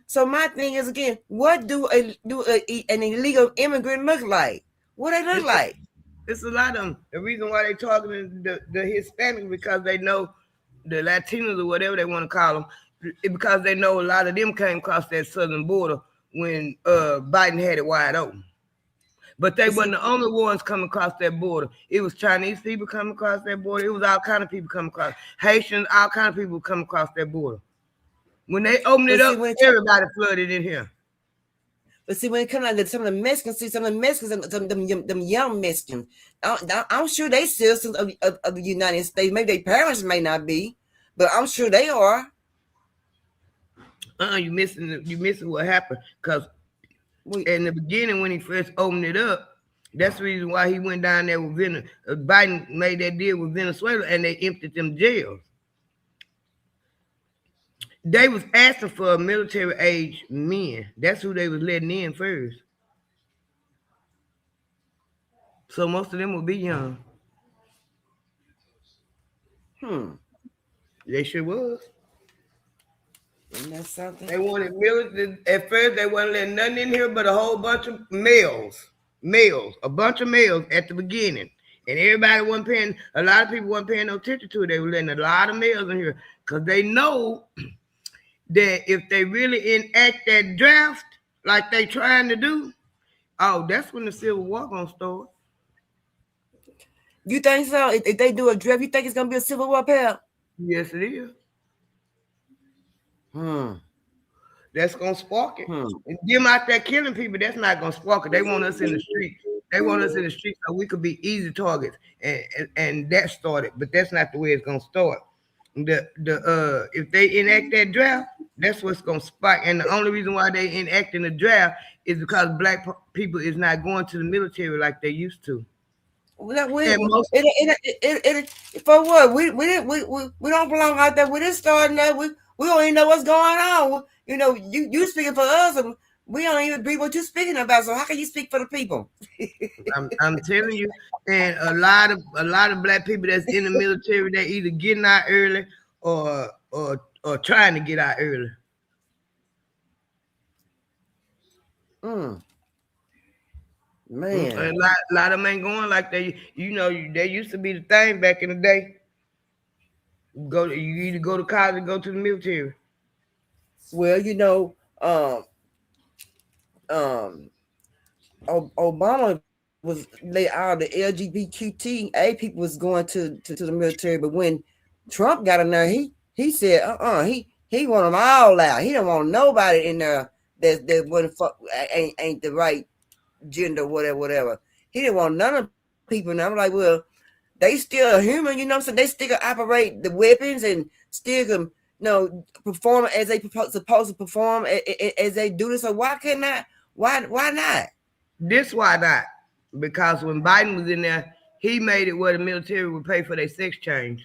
So my thing is, again, what do an illegal immigrant look like? What they look like? It's a lot of them. The reason why they talking to the Hispanics, because they know the Latinos or whatever they want to call them, because they know a lot of them came across that southern border when Biden had it wide open. But they weren't the only ones coming across that border. It was Chinese people coming across that border. It was all kind of people coming across. Haitians, all kind of people coming across that border. When they opened it up, everybody flooded in here. But see, when it comes down to some of the Mexicans, them young Mexicans, I'm sure they citizens of the United States. Maybe their parents may not be, but I'm sure they are. You missing what happened, because in the beginning when he first opened it up, that's the reason why he went down there with Biden made that deal with Venezuela, and they emptied them jails. They was asking for military age men. That's who they was letting in first. So most of them will be young. They sure was. Isn't that something? They wanted military. At first, they wasn't letting nothing in here but a whole bunch of males. Males. A bunch of males at the beginning. And everybody wasn't paying, a lot of people wasn't paying no attention to it. They were letting a lot of males in here. Because they know that if they really enact that draft like they trying to do, oh, that's when the Civil War gonna start. You think so? If they do a draft, you think it's gonna be a Civil War, pal? Yes, it is. That's gonna spark it. And them out there killing people, that's not gonna spark it. They want us in the streets. They want us in the streets so we could be easy targets, and that started. But that's not the way it's gonna start. If they enact that draft, that's what's gonna spike. And the only reason why they enacting the draft is because black people is not going to the military like they used to. For what? We don't belong out there. We didn't start now. We don't even know what's going on. You know, you speaking for us, and we don't even agree what you're speaking about. So how can you speak for the people? I'm telling you, and a lot of black people that's in the military, they either getting out early or trying to get out early. Man, a lot of them ain't going like they. You know, they used to be the thing back in the day. You either go to college or go to the military. Well, you know, Obama was all the LGBTQA people was going to the military, but when Trump got in there, he said he want them all out. He don't want nobody in there that wouldn't ain't the right gender, whatever. He didn't want none of people. And I'm like, well, they still human, you know what I'm saying? They still operate the weapons and still can, perform as they supposed to perform as they do this. So why couldn't I? Why not? Why not? Because when Biden was in there, he made it where the military would pay for their sex change.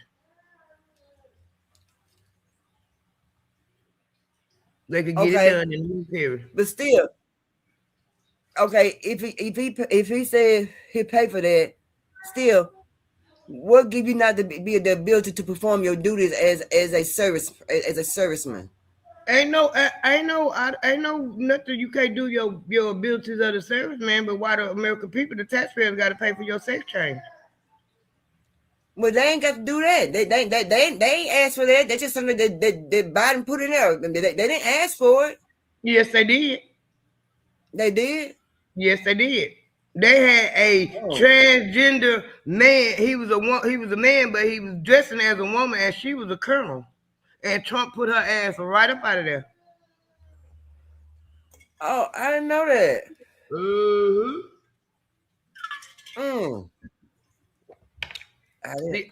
They could get it done in the military. But still, okay, if he said he'll pay for that, still, what give you not the ability to perform your duties as a serviceman? Ain't no nothing you can't do your abilities as a serviceman, but why the American people, the taxpayers, got to pay for your sex change? Well, they ain't got to do that. They ain't asked for that. That's just something that Biden put in there. They didn't ask for it. Yes, they did. They did. Yes, they did. They had a transgender man. He was a man, but he was dressing as a woman, and she was a colonel. And Trump put her ass right up out of there. Oh, I didn't know that.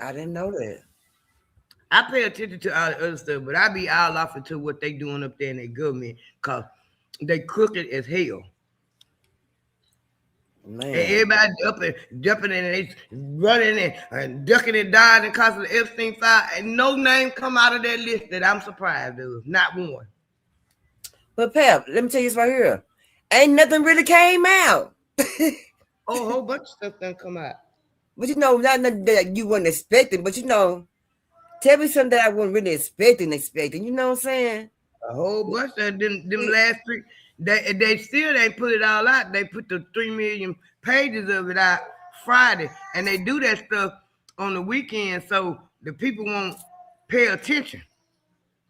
I didn't know that. I pay attention to all the other stuff, but I be all off into what they doing up there in their government, because they crooked as hell. Man. And everybody jumping in and they running and ducking and diving because of the Epstein file, and no name come out of that list that I'm surprised of. Not one. But Pep, let me tell you this right here. Ain't nothing really came out. A whole bunch of stuff done come out. But not nothing that you weren't expecting, but tell me something that I wasn't really expecting. You know what I'm saying? A whole bunch of them last three. They still ain't put it all out. They put the 3 million pages of it out Friday, and they do that stuff on the weekend so the people won't pay attention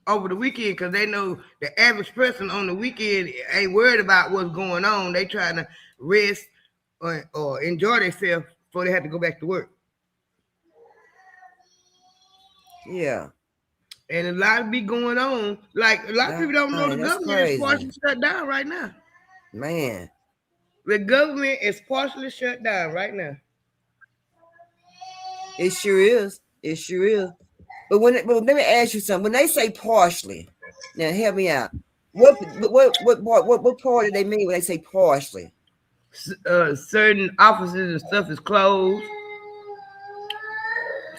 over the weekend, because they know the average person on the weekend ain't worried about what's going on. They trying to rest or enjoy themselves before they have to go back to work. Yeah. And a lot be going on. Like, a lot of people don't know the government is partially shut down right now. Man. The government is partially shut down right now. It sure is. But let me ask you something. When they say partially, now help me out. What part do they mean when they say partially? Certain offices and stuff is closed.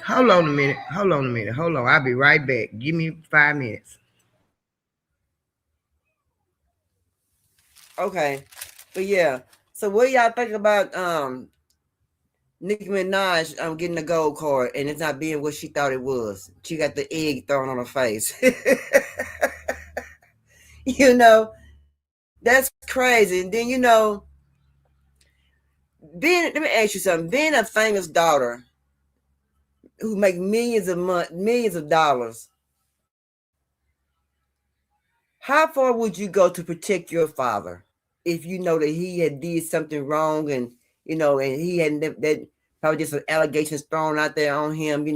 Hold on a minute. Hold on. I'll be right back. Give me 5 minutes. Okay. But yeah. So what y'all think about Nicki Minaj getting the gold card and it's not being what she thought it was? She got the egg thrown on her face. You know, that's crazy. And then being, let me ask you something. Being a famous daughter who make millions of dollars, how far would you go to protect your father if you know that he had did something wrong and and he had that probably just some allegations thrown out there on him,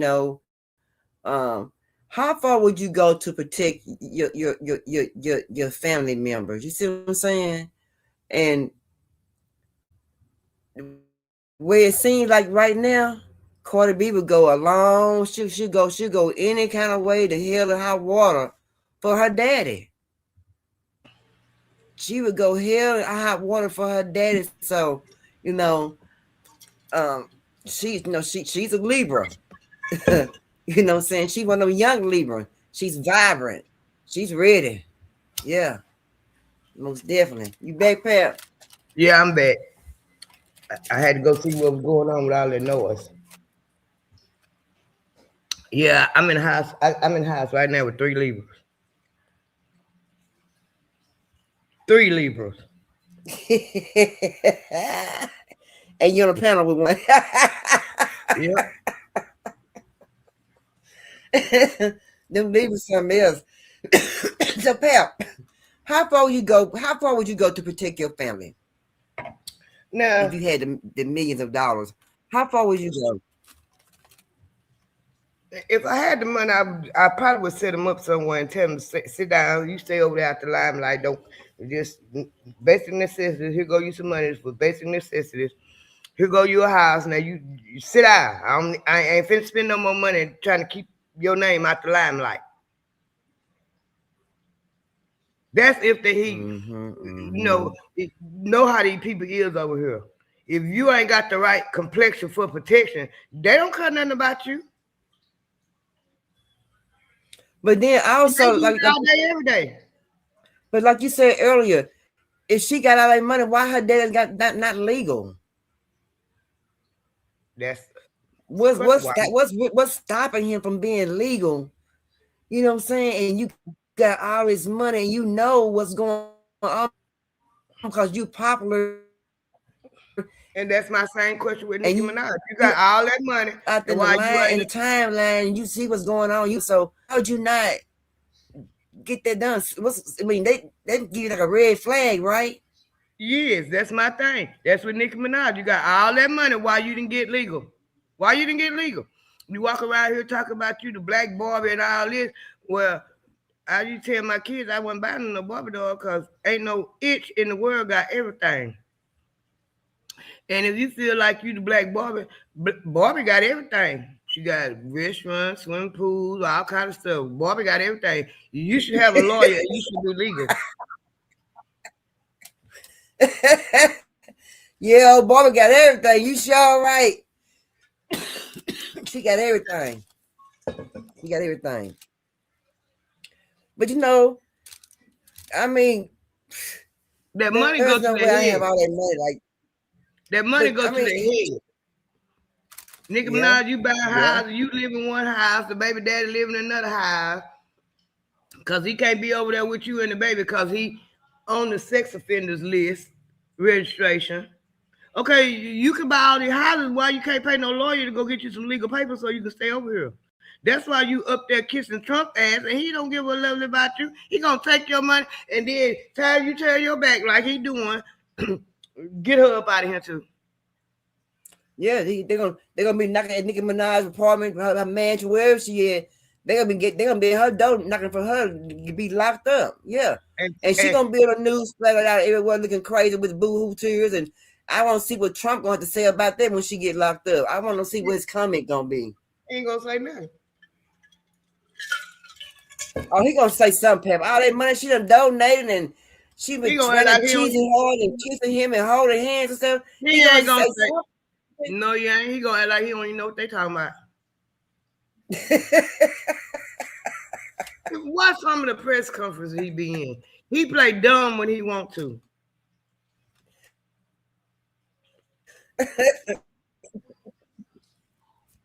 how far would you go to protect your family members? You see what I'm saying? And where it seems like right now, Cardi B would go along. She'll go any kind of way to hell and high water for her daddy. She would go hell and hot water for her daddy. So, you know, um, she's a Libra. You know what I'm saying? She's one of them young Libra. She's vibrant. She's ready. Yeah, most definitely. You back, Pat? Yeah, I'm back. I had to go see what was going on with all that noise. Yeah, I'm in the house. I'm in the house right now with 3 Libras. 3 Libras. And you're on a panel with one. Yep. Them Libras something else. So, Pat, how far would you go? How far would you go to protect your family? Now, If you had the millions of dollars, how far would you go? if I had the money, I probably would set them up somewhere and tell them to sit down. You stay over there at the limelight. Don't just basic necessities. Here go you some money for basic necessities. Here go your house. Now you sit down. I ain't finna spend no more money trying to keep your name out the limelight. That's if know how these people is over here. If you ain't got the right complexion for protection, they don't care nothing about you. But then also, They do it all day, every day. but like you said earlier, if she got all that money, why her dad got not legal? That's What's stopping him from being legal? You know what I'm saying? And you got all this money, and you know what's going on because you popular. And that's my same question with And Nicki Minaj. You got all that money, out in and the why you line in ain't? the timeline, and you see what's going on. So how would you not get that done? They give you like a red flag, right? Yes, that's my thing. That's with Nicki Minaj. You got all that money. Why you didn't get legal? Why you didn't get legal? You walk around here talking about you, the black Barbie, and all this. Well, I used to tell my kids I wasn't buying no Barbie doll because ain't no itch in the world got everything. And if you feel like you the black Barbie, Barbie got everything. She got restaurants, swimming pools, all kind of stuff. Barbie got everything. You should have a lawyer and you should be legal. Yeah, Barbara got everything. You sure right. She got everything. She got everything. But I mean, That money there's go to no the way I head. have all that money. Like, That money but go I to the mean, head. Nicki yeah, Minaj, you buy a yeah. house, you live in one house, the baby daddy live in another house, because he can't be over there with you and the baby because he on the sex offenders list registration. Okay, you can buy all these houses. Why you can't pay no lawyer to go get you some legal papers so you can stay over here? That's why you up there kissing Trump ass, and he don't give a lovely about you. He gonna take your money and then turn your back like he doing. Get her up out of here too. Yeah, they're gonna be knocking at Nicki Minaj's apartment, her mansion, wherever she is. They're gonna be at her door knocking for her to be locked up. Yeah, and she And gonna be on the news splatter out everywhere looking crazy with boo-hoo tears. And I want to see what Trump going to say about that when she get locked up. I want to see what his comment gonna be. he ain't gonna say nothing. Oh, he gonna say something, Pep. All that money she done donated, and she been He gonna act trying like to he don't. cheesing hard and kissing him and holding hands and stuff. He He gonna ain't say gonna say. something. No, you ain't. He gonna act like he don't even know what they talking about. Watch some of the press conferences he be in. He play dumb when he want to.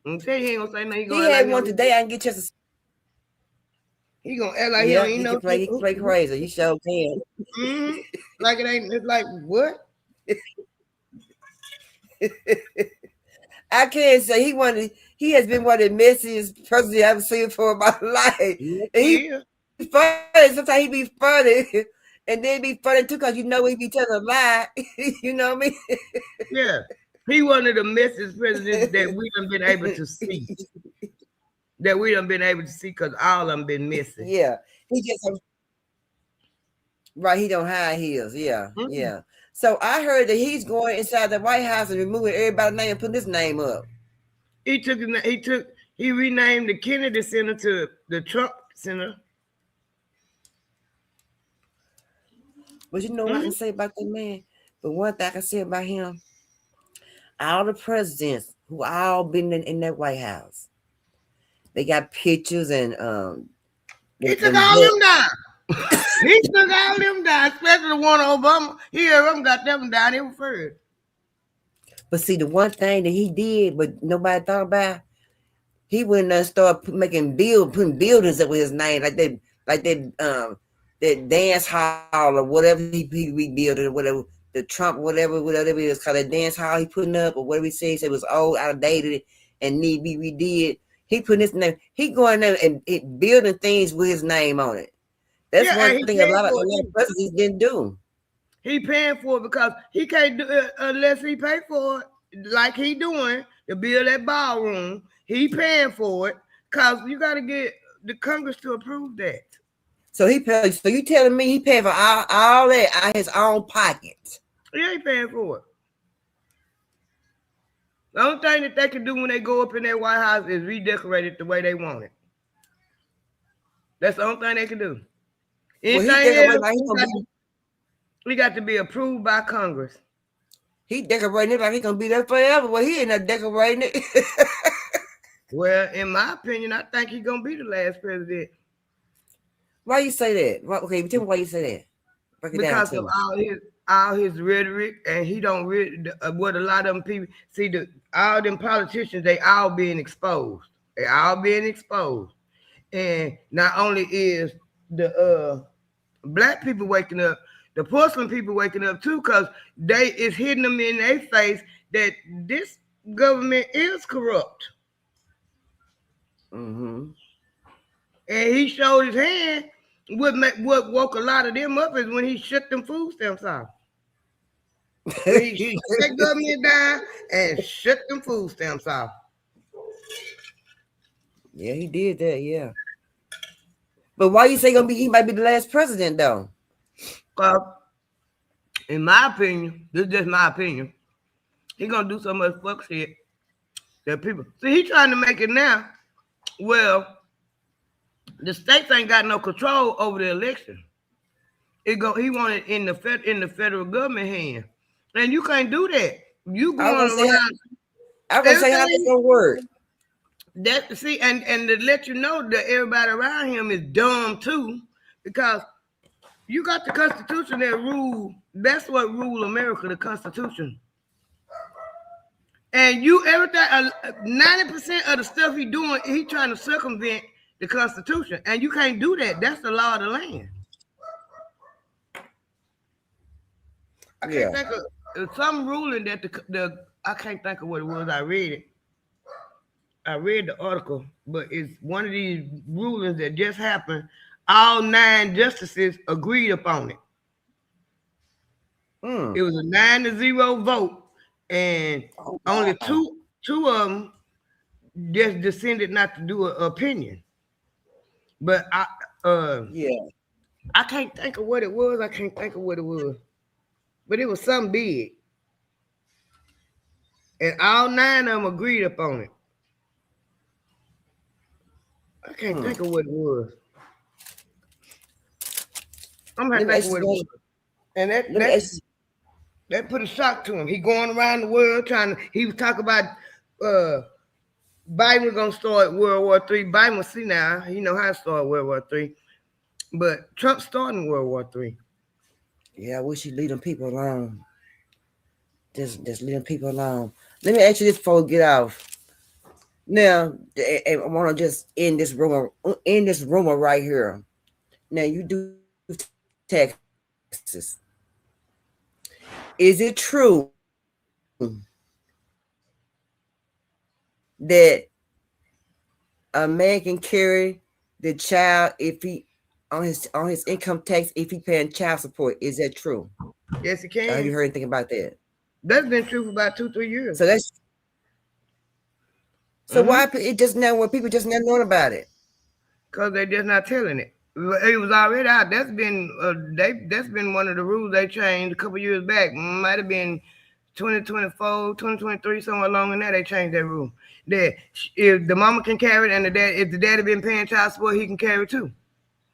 I'm telling you, he ain't gonna say nothing. He He gonna act had like one today. I can get just. he gonna act like he Yeah, don't even he know. can play. He can play crazy. He sure can. Mm-hmm. Like it ain't. It's like what? I can't say he wanted. He has been one of the messiest presidents I've ever seen for my life. Yes, And he he is. funny. Sometimes he be funny, and then be funny too, cause you know he be telling a lie. You know what I mean? Yeah, he one of the messiest presidents that we done been able to see. That we done been able to see because all of them been missing. Yeah, he just right. He don't hide heels. Yeah, Mm-hmm. yeah. So I heard that he's going inside the White House and removing everybody's name and putting his name up. He renamed the Kennedy Center to the Trump Center. But you know what I can say about that man? But one thing I can say about him, all the presidents who all been in that White House, they got pictures and He took all them down. He took all them down, especially the one Obama. He them got them down even first. But see, the one thing that he did, but nobody thought about, he went and started putting buildings up with his name, that dance hall or whatever he rebuilt or whatever, the Trump whatever it is called, that dance hall he putting up or whatever he said it was old, outdated, and need to be redid. He putting his name. He going there and building things with his name on it. That's one thing a lot of presidents didn't do. He paying for it because he can't do it unless he pay for it, like he doing to build that ballroom. He paying for it because you got to get the Congress to approve that. So he paid. So you telling me he paid for all that out of his own pocket? Yeah, he paying for it. The only thing that they can do when they go up in that White House is redecorate it the way they want it. That's the only thing they can do. Anything he got to be approved by Congress. He decorating it like he's gonna be there forever. Well, he ain't not decorating it. Well, in my opinion, I think he's gonna be the last president. Why you say that? Okay, tell me why you say that. Because of all his rhetoric, and he don't really what a lot of them people see. All them politicians, they all being exposed. They all being exposed, and not only is the black people waking up, the porcelain people waking up too, because it's hitting them in their face that this government is corrupt. Mm-hmm. And he showed his hand. What woke a lot of them up is when he shut them food stamps off. When he shut that government down and shut them food stamps off. Yeah, he did that. Yeah. But why you say he might be the last president though? In my opinion, this is just my opinion. He gonna do so much fuck shit that people see. He trying to make it now. Well, the states ain't got no control over the election. He want it in the federal government hand, and you can't do that. You going around. I'm gonna say how it's gonna work. And to let you know that everybody around him is dumb too, because you got the Constitution that rule. That's what rule America, the Constitution. And everything, 90% of the stuff he doing, he trying to circumvent the Constitution, and you can't do that. That's the law of the land. I can't think of some ruling that I can't think of what it was. I read the article, but it's one of these rulings that just happened. All 9 justices agreed upon it. It was a 9-0 vote, and only two of them just decided not to do an opinion. But I can't think of what it was. But it was something big, and all 9 of them agreed upon it. I can't think of what it was. I'm gonna think of what it was. And that put a shock to him. He going around the world he was talking about Biden was gonna start World War III. Biden will see now. He know how to start World War III. But Trump's starting World War III. Yeah, I wish he'd leave them people alone. just leaving people alone. Let me ask you this before we get off. Now, I want to just end this rumor right here. Now, you do taxes. Is it true that a man can carry the child if he on his income tax if he paying child support? Is that true? Yes, he Have you can. heard anything about that? That's been true for about 2-3 years. So that's so why it just now when people just not knowing about it? Because they just not telling it. It was already out. That's been that's been one of the rules they changed a couple years back. Might have been 2024, 2023, somewhere along in there. They changed that rule. That if the mama can carry it and if the daddy been paying child support, he can carry it too.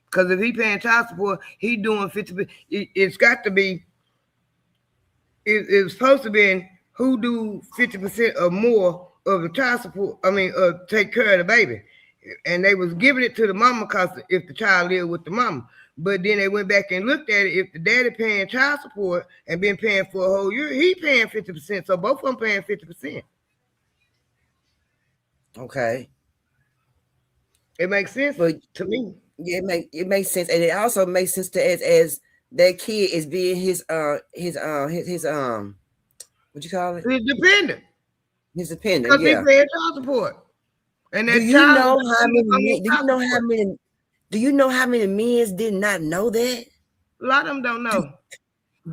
Because if he paying child support, he doing 50%. It's got to be. It's supposed to be who do 50% or more of the child support. I mean, take care of the baby. And they was giving it to the mama because if the child lived with the mama. But then they went back and looked at it. If the daddy paying child support and been paying for a whole year, he paying 50%. So both of them paying 50%. Okay. It makes sense to me. Yeah, it makes sense, and it also makes sense to as that kid is being his what you call it? He's dependent. His dependent. Because Yeah. he paying child support. And that Do you know how many? Do you know how many? Do you know how many men did not know that? A lot of them don't know.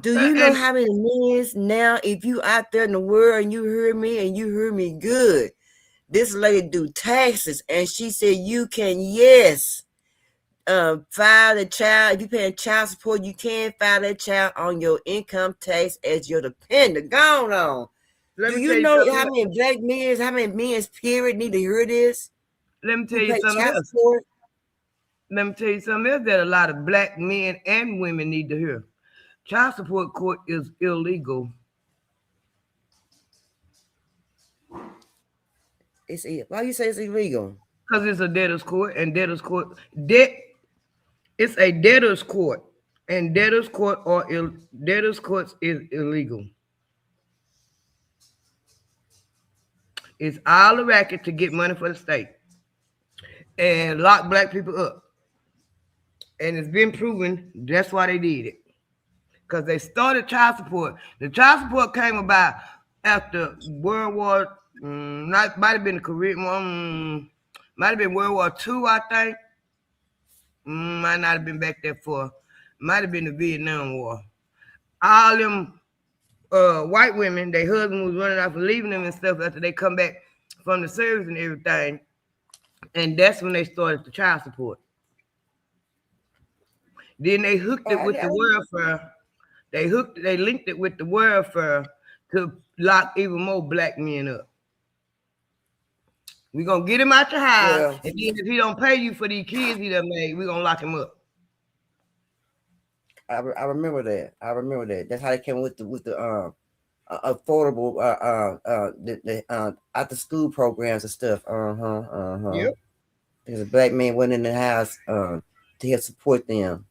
Do you know how many men now? If you out there in the world and you heard me and you heard me good, this lady do taxes and she said you can file the child. If you paying child support, you can file that child on your income tax as your dependent. Go on. Do you know how many black men, how many men's period need to hear this? Let me tell you something else. Let me tell you something else that a lot of black men and women need to hear. Child support court is illegal. Why you say it's illegal? Because it's a debtor's court, and debtor's court it's a debtor's court, and debtor's courts is illegal. It's all a racket to get money for the state and lock black people up. And it's been proven that's why they did it. Because they started child support. The child support came about after World War, might have been the Korean one, might have been World War II, I think. Might not have been back there for, might have been the Vietnam War. All them white women, their husband was running off and leaving them and stuff after they come back from the service and everything. And that's when they started the child support. Then they hooked it with the welfare. They linked it with the welfare to lock even more black men up. We're going to get him out your house, and then if he don't pay you for these kids he done made, we're going to lock him up. I remember that. That's how they came with the affordable the after school programs and stuff. Yep. Because a black man went in the house to help support them.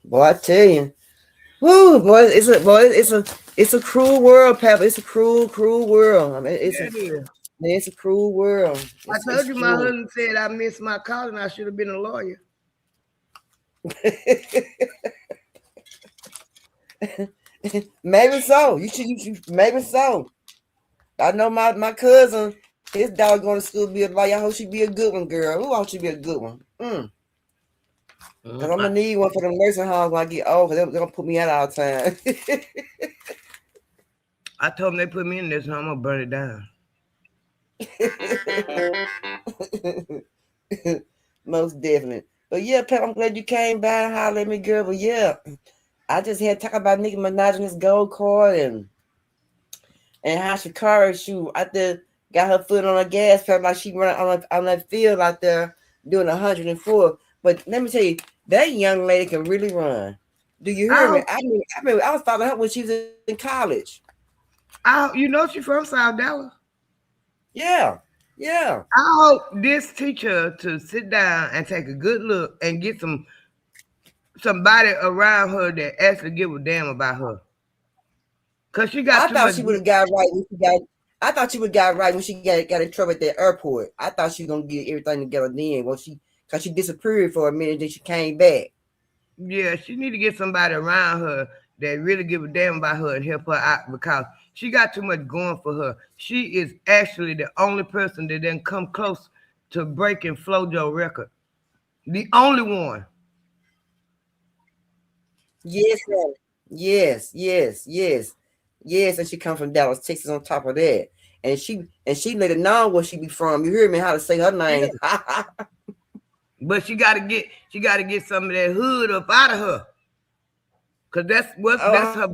Boy, I tell you, whoo, boy, it's a cruel world, Papa. It's a cruel world. I mean, it's a cruel world. I told you, my husband said I missed my calling. I should have been a lawyer. Maybe so. You should maybe so. I know my cousin, his daughter going to school to be a lawyer. I hope she be a good one, girl. Who I hope she be a good one. Because I'm gonna need one for the nursing home when I get old. They're gonna put me out all the time. I told them they put me in this, and I'm gonna burn it down. Most definitely. But yeah, Pep, I'm glad you came by and hollered at me, girl. But yeah, I just had to talk about Nicki Minaj and this gold card and how Sha'Carri out there got her foot on the gas, felt like she run on that field out there doing 104. But let me tell you, that young lady can really run. Do you hear me? I was following her when she was in college. You know she's from South Dallas. Yeah. I hope this teacher to sit down and take a good look and get some somebody around her that actually give a damn about her. Cause she got I too thought much. she would have got right when she got. I thought she would got right when she got in trouble at the airport. I thought she was gonna get everything together then. Well, cause she disappeared for a minute, then she came back. Yeah, she need to get somebody around her that really give a damn about her and help her out because she got too much going for her. She is actually the only person that didn't come close to breaking FloJo record. The only one. Yes, sir. Yes. And she come from Dallas, Texas. On top of that, and she let it know where she be from. You hear me? How to say her Yeah. name? But she gotta get some of that hood up out of her. Cause that's uh, her.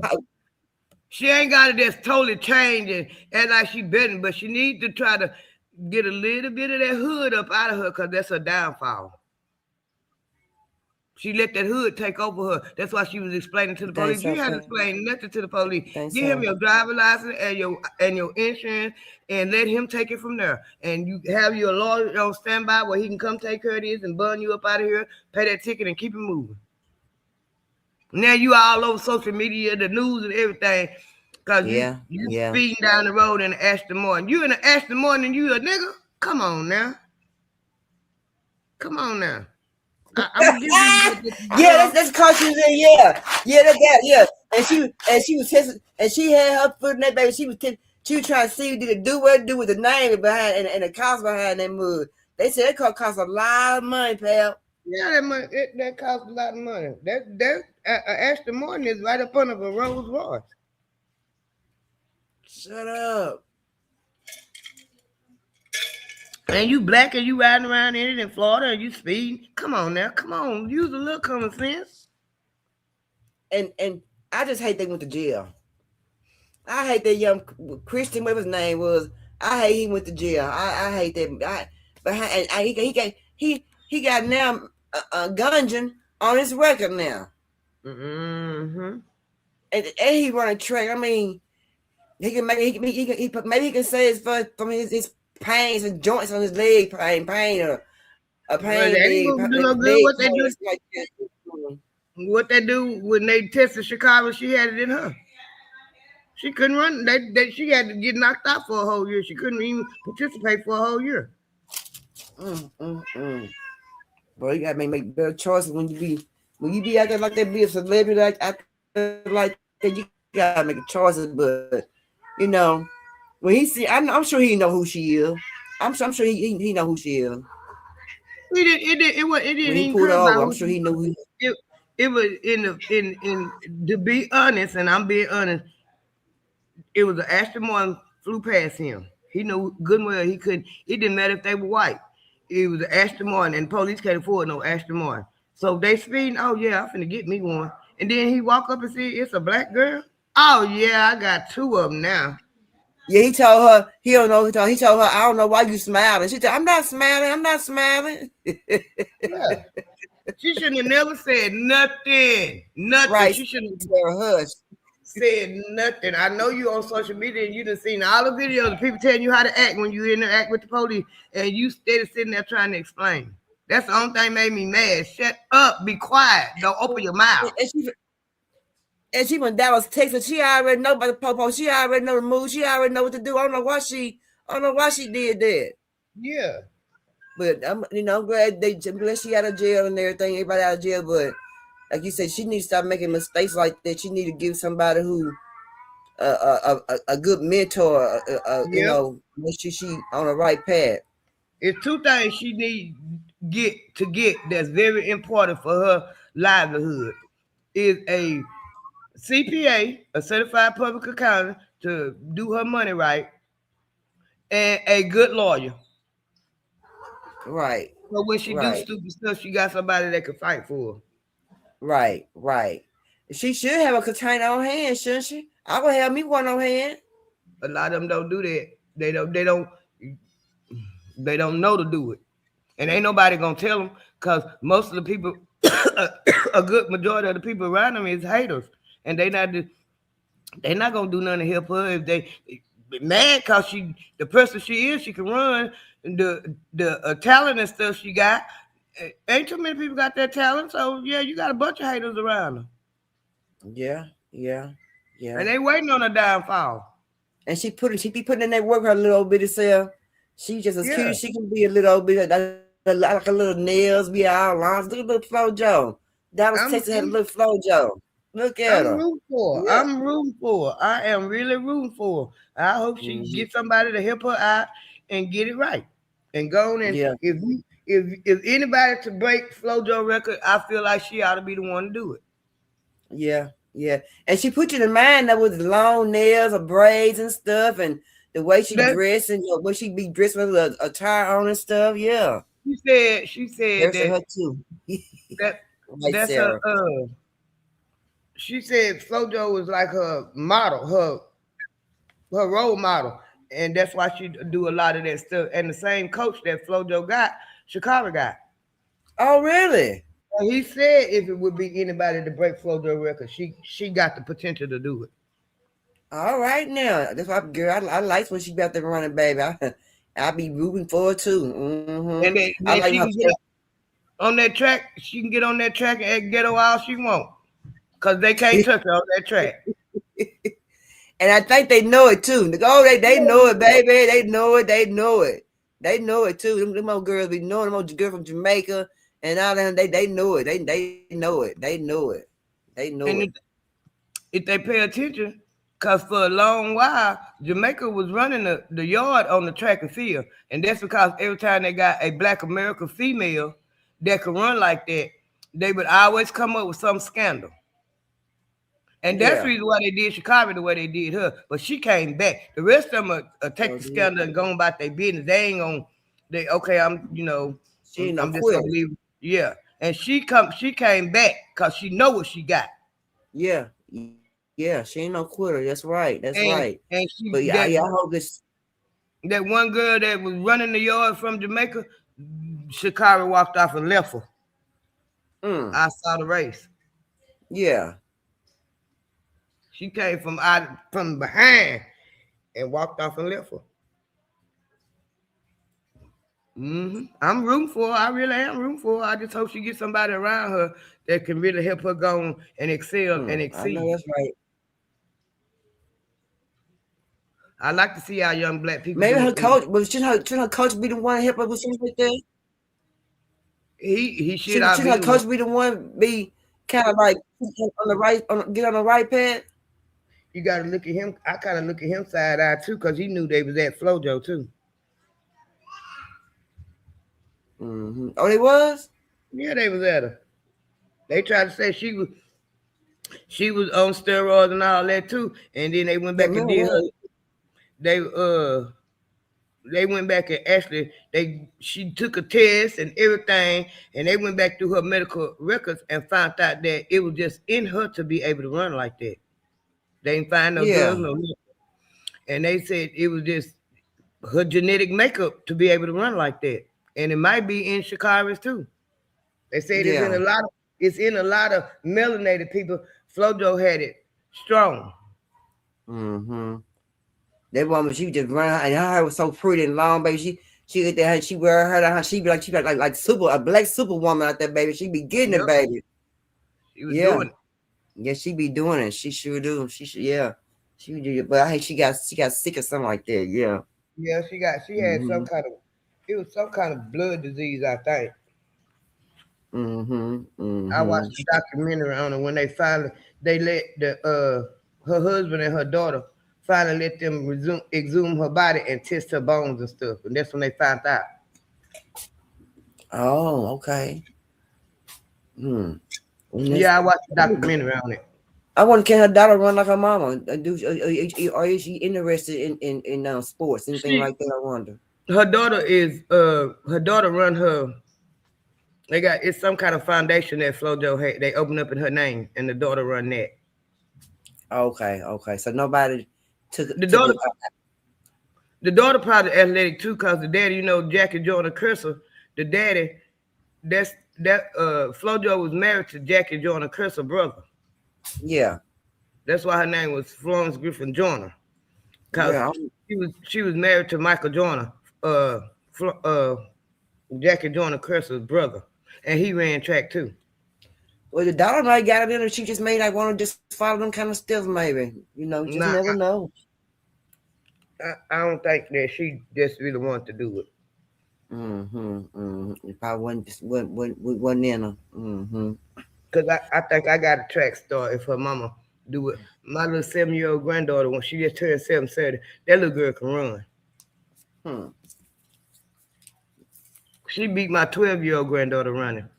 She ain't got to just totally change and act like she betting, but she needs to try to get a little bit of that hood up out of her because that's her downfall. She let that hood take over her. That's why she was explaining to the think police. so, You had to sir. explain nothing to the police. Think Give him so. your driver license and your insurance, and let him take it from there. And you have your lawyer on standby where he can come take care of this and burn you up out of here, pay that ticket, and keep it moving. Now you all over social media, the news, and everything, cause you Yeah. speeding down the road in an Aston Martin. You in an Aston Martin and you a nigga? Come on now. Come on now. I'm gonna give you Yeah, the that's cause she was in. Yeah. And she was testing, and she had her foot in that baby. She was trying to see did it do what it do with the name behind and the cost behind that mud. They said it cost a lot of money, pal. yeah, that money, that costs a lot of money. That Aston Martin is right up under a Rolls Royce. Shut up. And you black and you riding around in it in Florida and you speeding. Come on now, come on. Use a little common sense. And I just hate they went to jail. I hate that young Christian, whatever his name was. I hate he went to jail. I hate that. He got now gunging on his record now, Mm-hmm. and he running track. I mean, he can make maybe he can say it's from his pains and joints on his leg pain or a Well, they pain ain't leg gonna do no good. leg pain like that. What they do when they tested Chicago, she had it in her. She couldn't run. She had to get knocked out for a whole year. She couldn't even participate for a whole year. Bro, you gotta make better choices when you be out there like that, be a celebrity like that. You gotta make choices, but you know when he see, I'm sure he know who she is. I'm sure he know who she is. It When didn't he even pulled care her over, about I'm who sure he knew who. it was in to be honest, and I'm being honest, it was an Aston Martin flew past him. He knew good and well he couldn't. It didn't matter if they were white. It was an Aston Martin, and the police can't afford no Aston Martin. So they speeding. Oh yeah, I'm finna get me one. And then he walk up and say, "It's a black girl." Oh yeah, I got two of them now. Yeah, he told her he don't know. He told her, I don't know why you smiling. She said, I'm not smiling. I'm not smiling. Yeah, she shouldn't have never said nothing. Nothing. Right. She shouldn't have Hush. said nothing. I know you on social media and you done seen all the videos of people telling you how to act when you interact with the police, and you steady sitting there trying to explain. That's the only thing made me mad. Shut up, be quiet, don't open your mouth. And she from Dallas, Texas. She already know about the popo. She already know the move. She already know what to do. I don't know why she did that. Yeah. But I'm glad she out of jail and everything. Everybody out of jail. But like you said, she needs to stop making mistakes like that. She need to give somebody who a good mentor. Yep. Make sure she on the right path. It's two things she need get that's very important for her livelihood. Is a CPA, a certified public accountant, to do her money right, and a good lawyer. Right. So when she do Right. stupid stuff, she got somebody that can fight for her. Right. She should have a container on hand, shouldn't she? I would have me one on hand. A lot of them don't do that. They don't know to do it, and ain't nobody gonna tell them because most of the people, a good majority of the people around them is haters, and they not gonna do nothing to help her if they mad because the person she is, she can run the talent and stuff she got, Ain't too many people got that talent, so yeah, you got a bunch of haters around her. Yeah, yeah, yeah. And they waiting on a downfall. And she be putting in that work her little bitty self. She just as cute Yeah. as she can be a little bit like a little nails be all long. Look at little FloJo. Dallas, I'm Texas had a little FloJo. Look at I'm her. rooting for her. Yeah. I'm rooting for her. I am really rooting for her. I hope she Mhm. get somebody to help her out and get it right. And go on and Yeah, if anybody to break FloJo record, I feel like she ought to be the one to do it. yeah, yeah. And she put you in mind that with the long nails or braids and stuff, and the way she That dressed and what she be dressed with a attire on and stuff. Yeah, she said there's her too. that Right, that's her Sarah. she said FloJo was like her model, her role model. And that's why she do a lot of that stuff. And the same coach that FloJo got, Sha'Carri got. Oh, really? And he said if it would be anybody to break FloJo record, she got the potential to do it. All right now. That's why, girl. I like when she got the running, baby. I be rooting for her too. And I then like she her. can get on that track. She can get on that track and get her all she want. Cause they can't touch her on that track. And I think they know it too. Oh, they know it, baby. They know it. They know it. They know it too. Them old girls be knowing. Them old girls from Jamaica and all them. They know it. They know it. They know it. They know And it. if they pay attention, because for a long while, Jamaica was running the yard on the track and field. And that's because every time they got a black American female that could run like that, they would always come up with some scandal. And that's the Yeah. reason why they did Chicago the way they did her. But she came back. The rest of them are take Oh, the yeah. scandal and go about their business. They ain't gonna. They okay. She ain't no I'm just gonna quitter. leave. Yeah. And she came back because she know what she got. Yeah. Yeah. She ain't no quitter. That's right. That's right. And But she yeah, I hope this. that one girl that was running the yard from Jamaica, Sha'Carri walked off and left her. I saw the race. Yeah. She came from behind and walked off and left her. I'm rooting for her. I really am rooting for her. I just hope she gets somebody around her that can really help her go on and excel and I know exceed. that's right. I like to see our young black people Maybe do her it. coach, but shouldn't her coach be the one to help her with something like that? He should Shouldn't her be the one. coach be the one be kind of like on the right, get on the right path? You got to look at him. I kind of look at him side eye too because he knew they was at FloJo too. Oh, they was? Yeah, they was at her. They tried to say she was on steroids and all that too, and then they went back and did her. They went back and actually she took a test and everything, and they went back through her medical records and found out that it was just in her to be able to run like that. They didn't find no drugs, no nothing. And they said it was just her genetic makeup to be able to run like that. And it might be in Sha'Carri's too. They said it's in a lot of melanated people. FloJo had it strong. That woman, she just run, and her hair was so pretty and long, baby. She get that, she wear her down. She be like a black superwoman out there, baby. She be getting it, baby. She was doing it. Yeah, she be doing it. She sure do. She do. But I think she got sick or something like that. Yeah. Yeah, she had some kind of, it was some kind of blood disease, I think. I watched the documentary on it when they let her husband and her daughter finally let them exhume her body and test her bones and stuff, and that's when they found out. Oh, okay. Yeah, I watched the documentary on it. I wonder, can her daughter run like her mama? Or is she interested in sports, anything like that? I wonder. Her daughter run her. It's some kind of foundation that FloJo had. They opened up in her name, and the daughter run that. Okay. So nobody took the daughter. The daughter probably athletic too, cause the daddy, Jackie Joyner Crisser, the daddy, FloJo was married to Jackie Joyner Crisser brother. Yeah. That's why her name was Florence Griffin Joyner, cause she was married to Michael Joyner, Jackie Joyner Crisser's brother. and he ran track too. Well, the daughter might got it in her. She just may like want to just follow them kind of steps, maybe. Just Nah, never know. I don't think that she just really wanted to do it. If I wasn't just wasn't in her. Cause I think I got a track star if her mama do it. My little 7-year-old granddaughter, when she just turned 7 Saturday, that little girl can run. Hmm. She beat my 12-year-old granddaughter running.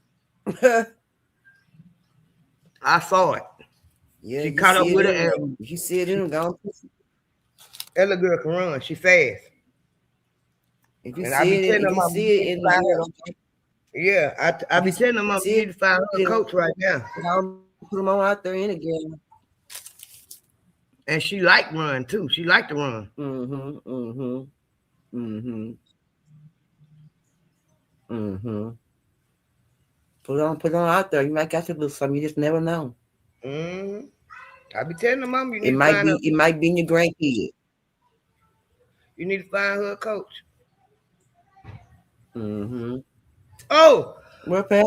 I saw it. Yeah, She you caught up see it with her, in them. and You see it in them. Gone. that little girl can run. She fast. If you And I be see it, telling if her you mama, see you it need in to the find girl, her. Yeah, I if be you telling her mama, you see need to find her a it, coach right now. put them on out there in again. And she like run too. She like to run. Mm-hmm. Put on out there. You might got to do something. You just never know. Mm-hmm. I be telling her mama, you It need to might find her. be. It might be in your grandkid. You need to find her a coach. Mm-hmm. Oh, Well, Pat.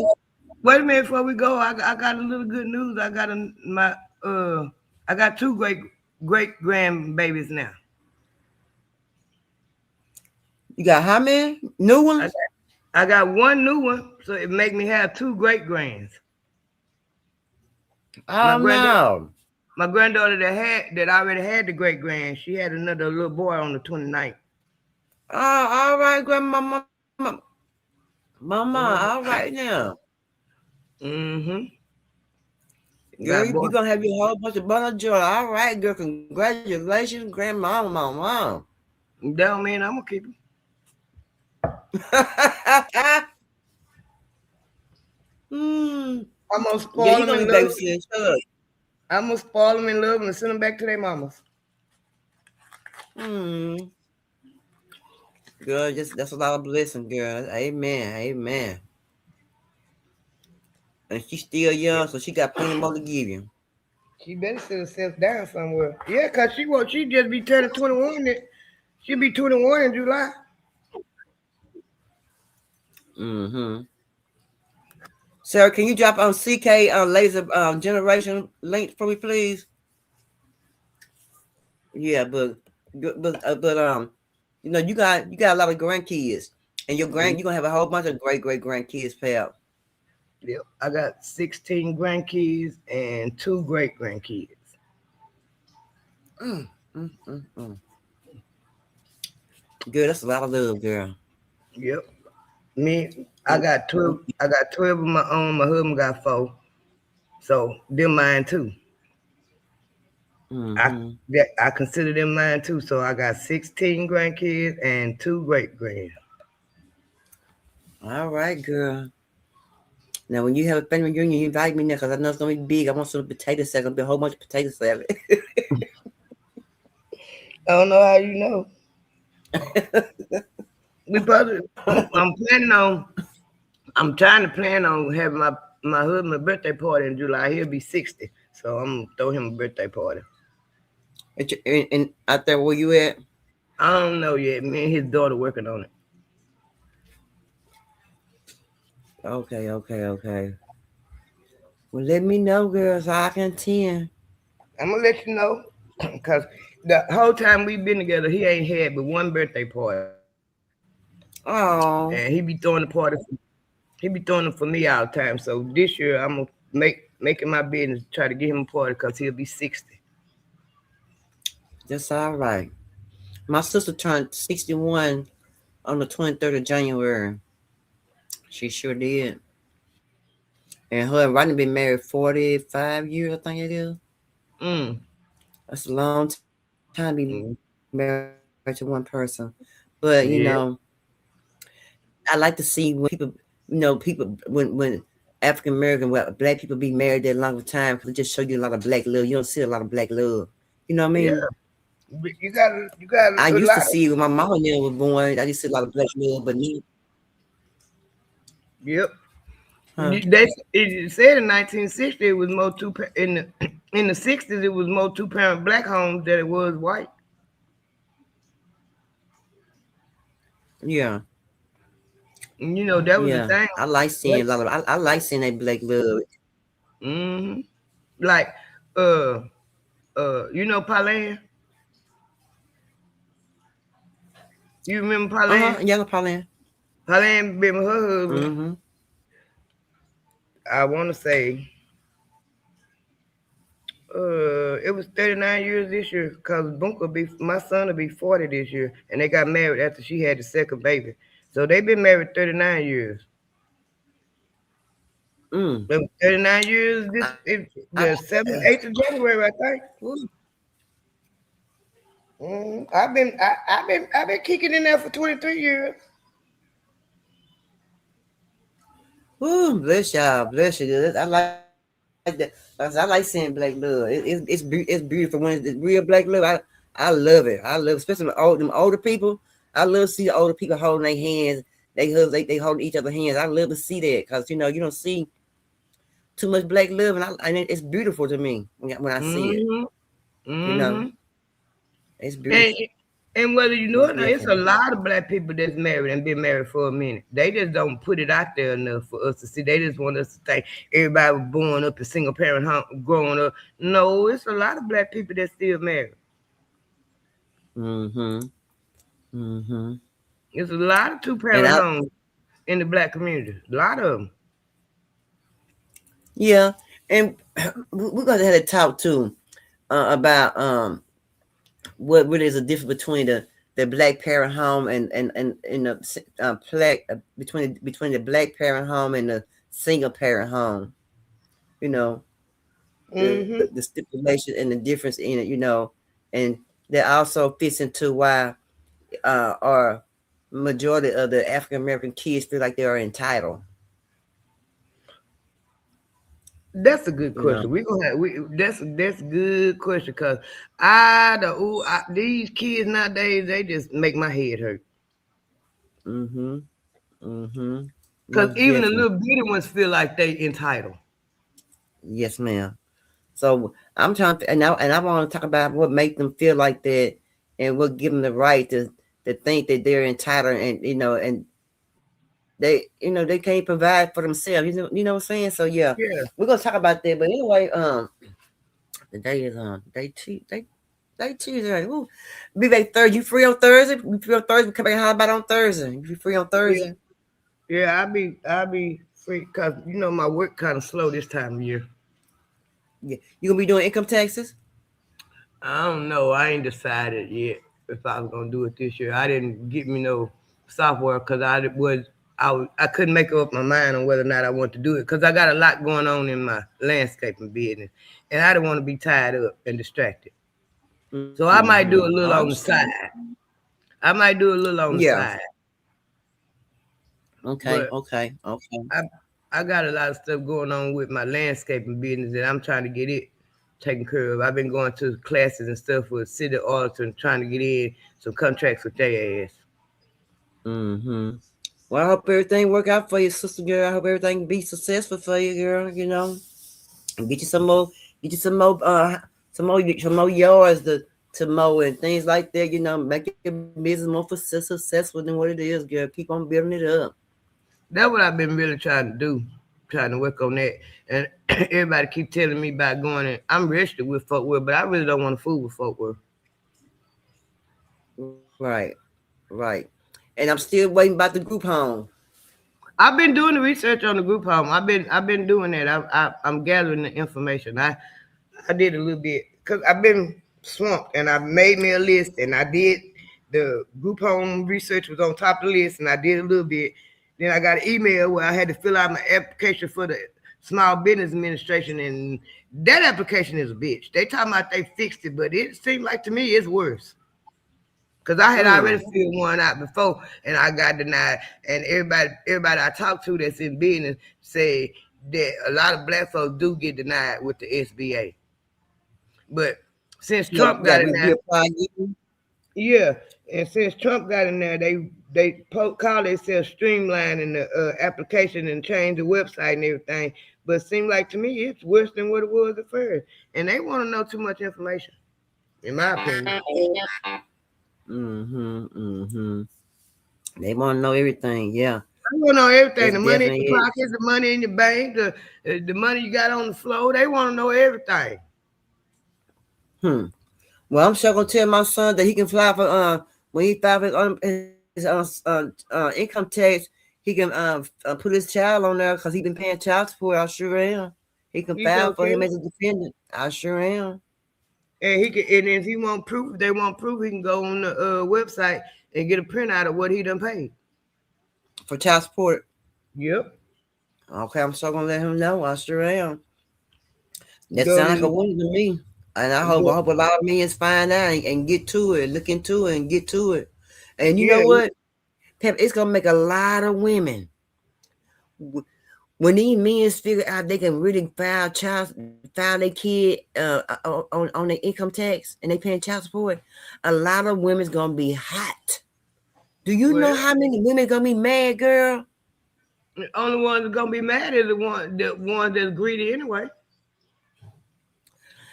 wait a minute before we go. I got a little good news. I got 2 great grandbabies now. You got how many new I ones? got, I got 1 new one, so it make me have 2 great grands. My Oh granddaughter, no. my granddaughter that already had the great grand. She had another little boy on the 29th. Oh, all right, grandmama. Mama, all right now. Mm-hmm. Girl, Got boy. you gonna have your whole bunch of bun of joy. All right, girl. Congratulations, grandmama, mama. That don't mean I'm gonna keep him. Hmm. I'm gonna Yeah, spoil you them gonna and be love them. babysitting. Shut up. I'm gonna spoil them and love them and send them back to their mamas. Hmm. Girl, that's a lot of blessing, girl. Amen. Amen. And she's still young, so she got plenty more to give you. She better sit herself down somewhere. Yeah, cause she just be turning 21. She'll be 21 in July. Mm-hmm. Sarah, can you drop on CK laser generation link for me, please? Yeah, but you got a lot of grandkids, and you're gonna have a whole bunch of great grandkids, pal. Yep. I got 16 grandkids and 2 great grandkids. Mm, mm, mm, mm. Girl, that's a lot of love, girl. Yep. Me, I And got 12. I got 12 of my own. My husband got 4. So them mine too. I mm-hmm. I consider them mine too. So I got 16 grandkids and 2 great grands. All right, girl. Now, when you have a family reunion, you invite me now because I know it's gonna be big. I want some potato salad. Gonna be a whole bunch of potato salad. I don't know how you know. We probably. I'm trying to plan on having my husband's birthday party in July. He'll be 60, so I'm gonna throw him a birthday party. and out there where you at? I don't know yet. Me and his daughter working on it. Okay. Well, let me know, girl, so I can attend. I'm gonna let you know, cause the whole time we've been together, he ain't had but 1 birthday party, Oh, and he be throwing them for me all the time. So this year I'm gonna make it my business to try to get him a party, cause he'll be 60. that's all right. My sister turned 61 on the 23rd of January. She sure did. And her and Rodney been married 45 years, I think it is. Mm. That's a long time to be Mm. married to one person. But Yeah. I like to see when people when African American black people be married that long time because it just show you a lot of black love. You don't see a lot of black love. You know what I Yeah. mean? You got I a used to lot. see when my mama was born. I used to see a lot of black love, but me, Yep. huh? It said in 1960 it was more in the in the 60s it was more 2-parent black homes than it was white. Yeah. You know, that was the Yeah, thing. I like seeing a lot of. I like seeing that black love. Mm-hmm. Like, you know, Pauline. You remember Pauline? Young Pauline. Pauline been with her husband. Mm-hmm. I want to say, it was 39 years this year. Cause Bunker be my son will be 40 this year, and they got married after she had the second baby. So they been married 39 years. Mm. 39 years. I, The 7th, 8th of January, I think. ooh, I've been kicking in there for 23 years. ooh, bless y'all, bless you. I like that. I like seeing black love. It's beautiful when it's real black love. I love it. I love, especially them older people. I love to see the older people holding their hands. They holding each other's hands. I love to see that because you don't see too much black love, and it's beautiful to me when I see it. Mm-hmm. You know, Mm-hmm. it's And, beautiful. and whether you know Most it or not, it's a definitely. lot of black people that's married and been married for a minute. They just don't put it out there enough for us to see. They just want us to think everybody was born up in single parent home, growing up. No, it's a lot of black people that's still married. Mm-hmm. Mm-hmm. It's a lot of two And parent homes in the black community. A lot of them. yeah, and we're gonna have to talk too about what really is the difference between the black parent home and the black between the black parent home and the single parent home. You know, Mm-hmm. the stipulation and the difference in it. And that also fits into why our majority of the African American kids feel like they are entitled. That's a good You know. question. We gonna have that's a good question because these kids nowadays they just make my head hurt. Mm-hmm. Mm-hmm. Cause Most even the definitely. little bitty ones feel like they entitled. Yes, ma'am. So I'm trying to, and I want to talk about what make them feel like that, and what give them the right to think that they're entitled, and they can't provide for themselves. You know what I'm saying? So yeah, Yeah. we're gonna talk about that. But anyway, the day is day Tuesday. Ooh. Be back Thursday. You free on Thursday? You free on Thursday? We come back. How about on Thursday? You free on Yeah. Thursday? Yeah, I be free because my work kind of slow this time of year. Yeah, you gonna be doing income taxes? I don't know. I ain't decided yet if I was gonna do it this year. I didn't get me no software because I couldn't make up my mind on whether or not I want to do it because I got a lot going on in my landscaping business, and I don't want to be tied up and distracted. So I might Mm-hmm. do a I little on the understand. side. I might do a little on the Yeah. side, Okay. but Okay. Okay. I I got a lot of stuff going on with my landscaping business that I'm trying to get it taken care of. I've been going to classes and stuff with city auditor and trying to get in some contracts with their ass. Mm-hmm. Well, I hope everything work out for you, sister girl. I hope everything be successful for you, girl. And get you some more, get you some more yards to mow and things like that. Make your business more successful than what it is, girl. Keep on building it up. That's what I've been really trying to do, trying to work on that. And everybody keep telling me about going and I'm registered with Fort Worth, but I really don't want to fool with Fort Worth. Right, right. And I'm still waiting about the group home. I've been doing the research on the group home. I've been doing that. I'm gathering the information. I did a little bit because I've been swamped and I made me a list and I did the group home research was on top of the list and I did a little bit. Then I got an email where I had to fill out my application for the Small Business Administration and that application is a bitch. They talking about they fixed it, but it seemed like to me it's worse. Cause I had already Mm. filled one out before, and I got denied. And everybody I talked to that's in business say that a lot of black folks do get denied with the SBA. But since Yeah, Trump yeah. got in there, Reapply again. yeah, and since Trump got in there, they call themselves streamlining the application and change the website and everything. But it seemed like to me it's worse than what it was at first, and they want to know too much information, in my opinion. Mm-hmm. Mm-hmm. They want to know everything. Yeah. They want to know everything. It The money in definitely your is. pockets, the money in your bank, the money you got on the floor. They want to know everything. Well, I'm sure gonna tell my son that he can fly for when he file his income tax, he can put his child on there because he been paying child support. I sure am. He can You file sure for him can. as a dependent. I sure am. And he can, and if he want proof, if they want proof, he can go on the website and get a printout of what he done paid. For child support. Yep. Okay, I'm sure gonna let him know. I sure am. That Go sounds like a to win to me. And I go. hope a lot of men find out and get to it, look into it and get to it. And you know Yeah. what? Pep, it's gonna make a lot of women when these men figure out they can really file their kid on their income tax and they paying child support, a lot of women's gonna be hot. Do you know Well, how many women gonna be mad, girl? the only ones that's gonna be mad is the ones that's greedy anyway.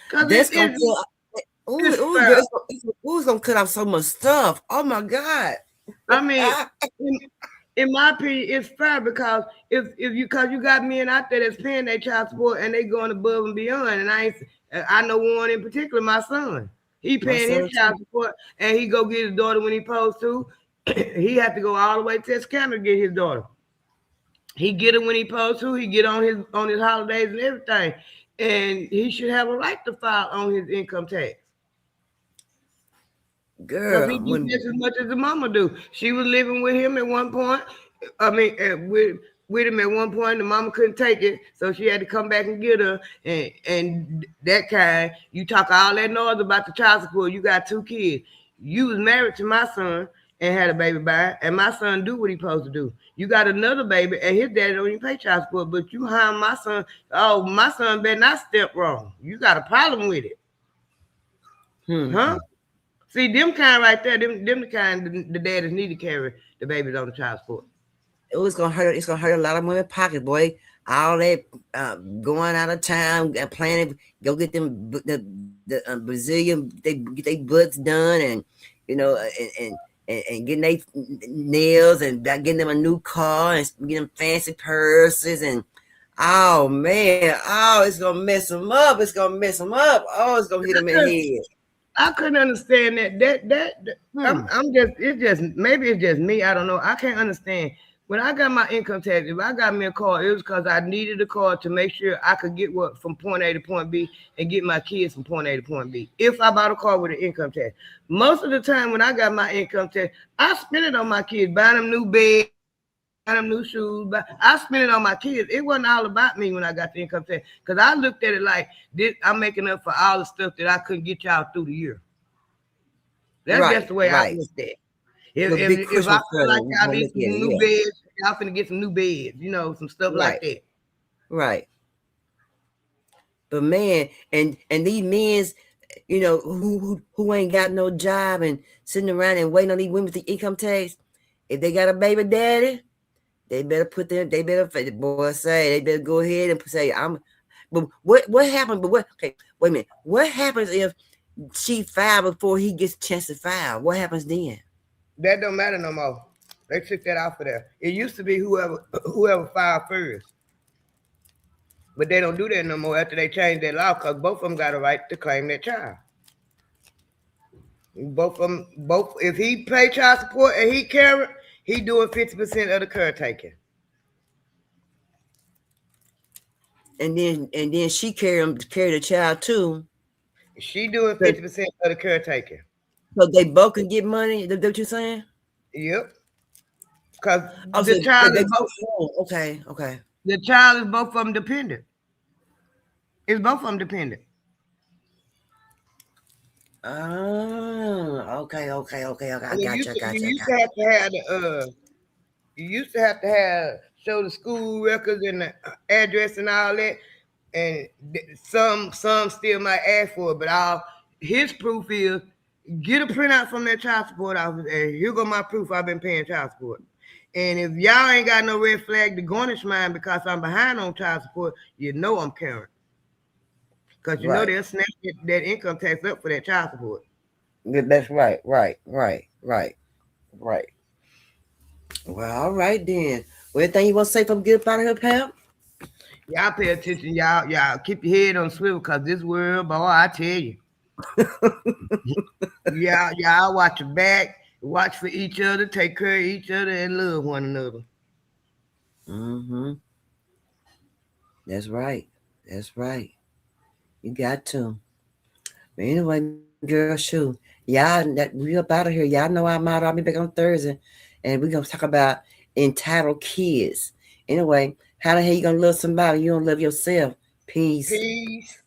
Cause That's gonna cut. it's Ooh, girl, fair. it's gonna cut off so much stuff. Oh my god. I mean, in, in my opinion, it's fair because if you cause you got men out there that's paying their child support and they going above and beyond, and I know one in particular, my son. He My paying his son child too. support and he go get his daughter when he supposed to. He have to go all the way to his county to get his daughter. He get it when he supposed to. He get on his holidays and everything, and he should have a right to file on his income tax. Because he Girl, do when just as much as the mama do. She was living with him at one point. I mean, with him at one point. The mama couldn't take it, so she had to come back and get her. And that kind, you talk all that noise about the child support. You got two kids. You was married to my son and had a baby by, and my son do what he supposed to do. You got another baby, and his daddy don't even pay child support, but you harm my son. Oh, my son better not step wrong. You got a problem with it, huh? hmm. See, them kind right there, them the kind the daddies need to carry the babies on the child support. It's gonna hurt a lot of women's pocket, boy. All that going out of town and planning go get them the Brazilian they get their butts done and you know and getting their nails and getting them a new car and getting them fancy purses and oh man, oh it's gonna mess them up. It's gonna mess them up. Oh, it's gonna hit them in the head. I couldn't understand that. Hmm. I'm just it's just maybe it's just me. I don't know. I can't understand. When I got my income tax, if I got me a car, it was because I needed a car to make sure I could get what from point A to point B and get my kids from point A to point B. If I bought a car with an income tax, most of the time when I got my income tax, I spent it on my kids, buying them new beds, buying them new shoes. But I spent it on my kids. It wasn't all about me when I got the income tax because I looked at it like this: I'm making up for all the stuff that I couldn't get y'all through the year. That's just Right, the way I right. looked at it. Your big If I Christmas feel like present. You y'all gonna need look some at it, new yeah. beds, y'all finna get some new beds, some stuff like Right, that. right. But man, and these men's, who ain't got no job and sitting around and waiting on these women with the income tax, if they got a baby daddy, they better the boy say they better go ahead and say but what happened? But okay, wait a minute. What happens if she filed before he gets a chance to file? What happens then? That don't matter no more. They took that off of there. It used to be whoever filed first, but they don't do that no more after they changed that law because both of them got a right to claim that child. Both of them, both if he pay child support and he carry, he doing 50% of the caretaking. And then she carry the child too. She doing So 50% of the caretaking. they both can get money. Is that what you're saying? Yep. Because Oh, so the child they is both. both Oh, okay, okay. the child is both of them dependent. It's both of them dependent. Oh, okay. I You got you. used to you used to have to have the you used to have show the school records and the address and all that, and some still might ask for it, but all his proof is get a printout from that child support office, and here go my proof I've been paying child support. And if y'all ain't got no red flag to garnish mine because I'm behind on child support, you know I'm current. Because you know Right. they'll snap that income tax up for that child support. That's right. Right. Well, all right then. Anything you want to say from good about her, Pam? Y'all pay attention. Y'all keep your head on swivel, because this world, boy, I tell you. Y'all watch your back, watch for each other, take care of each other, and love one another. Mm-hmm. That's right. That's right. You got to. But anyway, girl, shoot. Y'all, we up out of here. Y'all know I'm out. I'll be back on Thursday. And we're going to talk about entitled kids. Anyway, how the hell you going to love somebody you don't love yourself? Peace. Peace.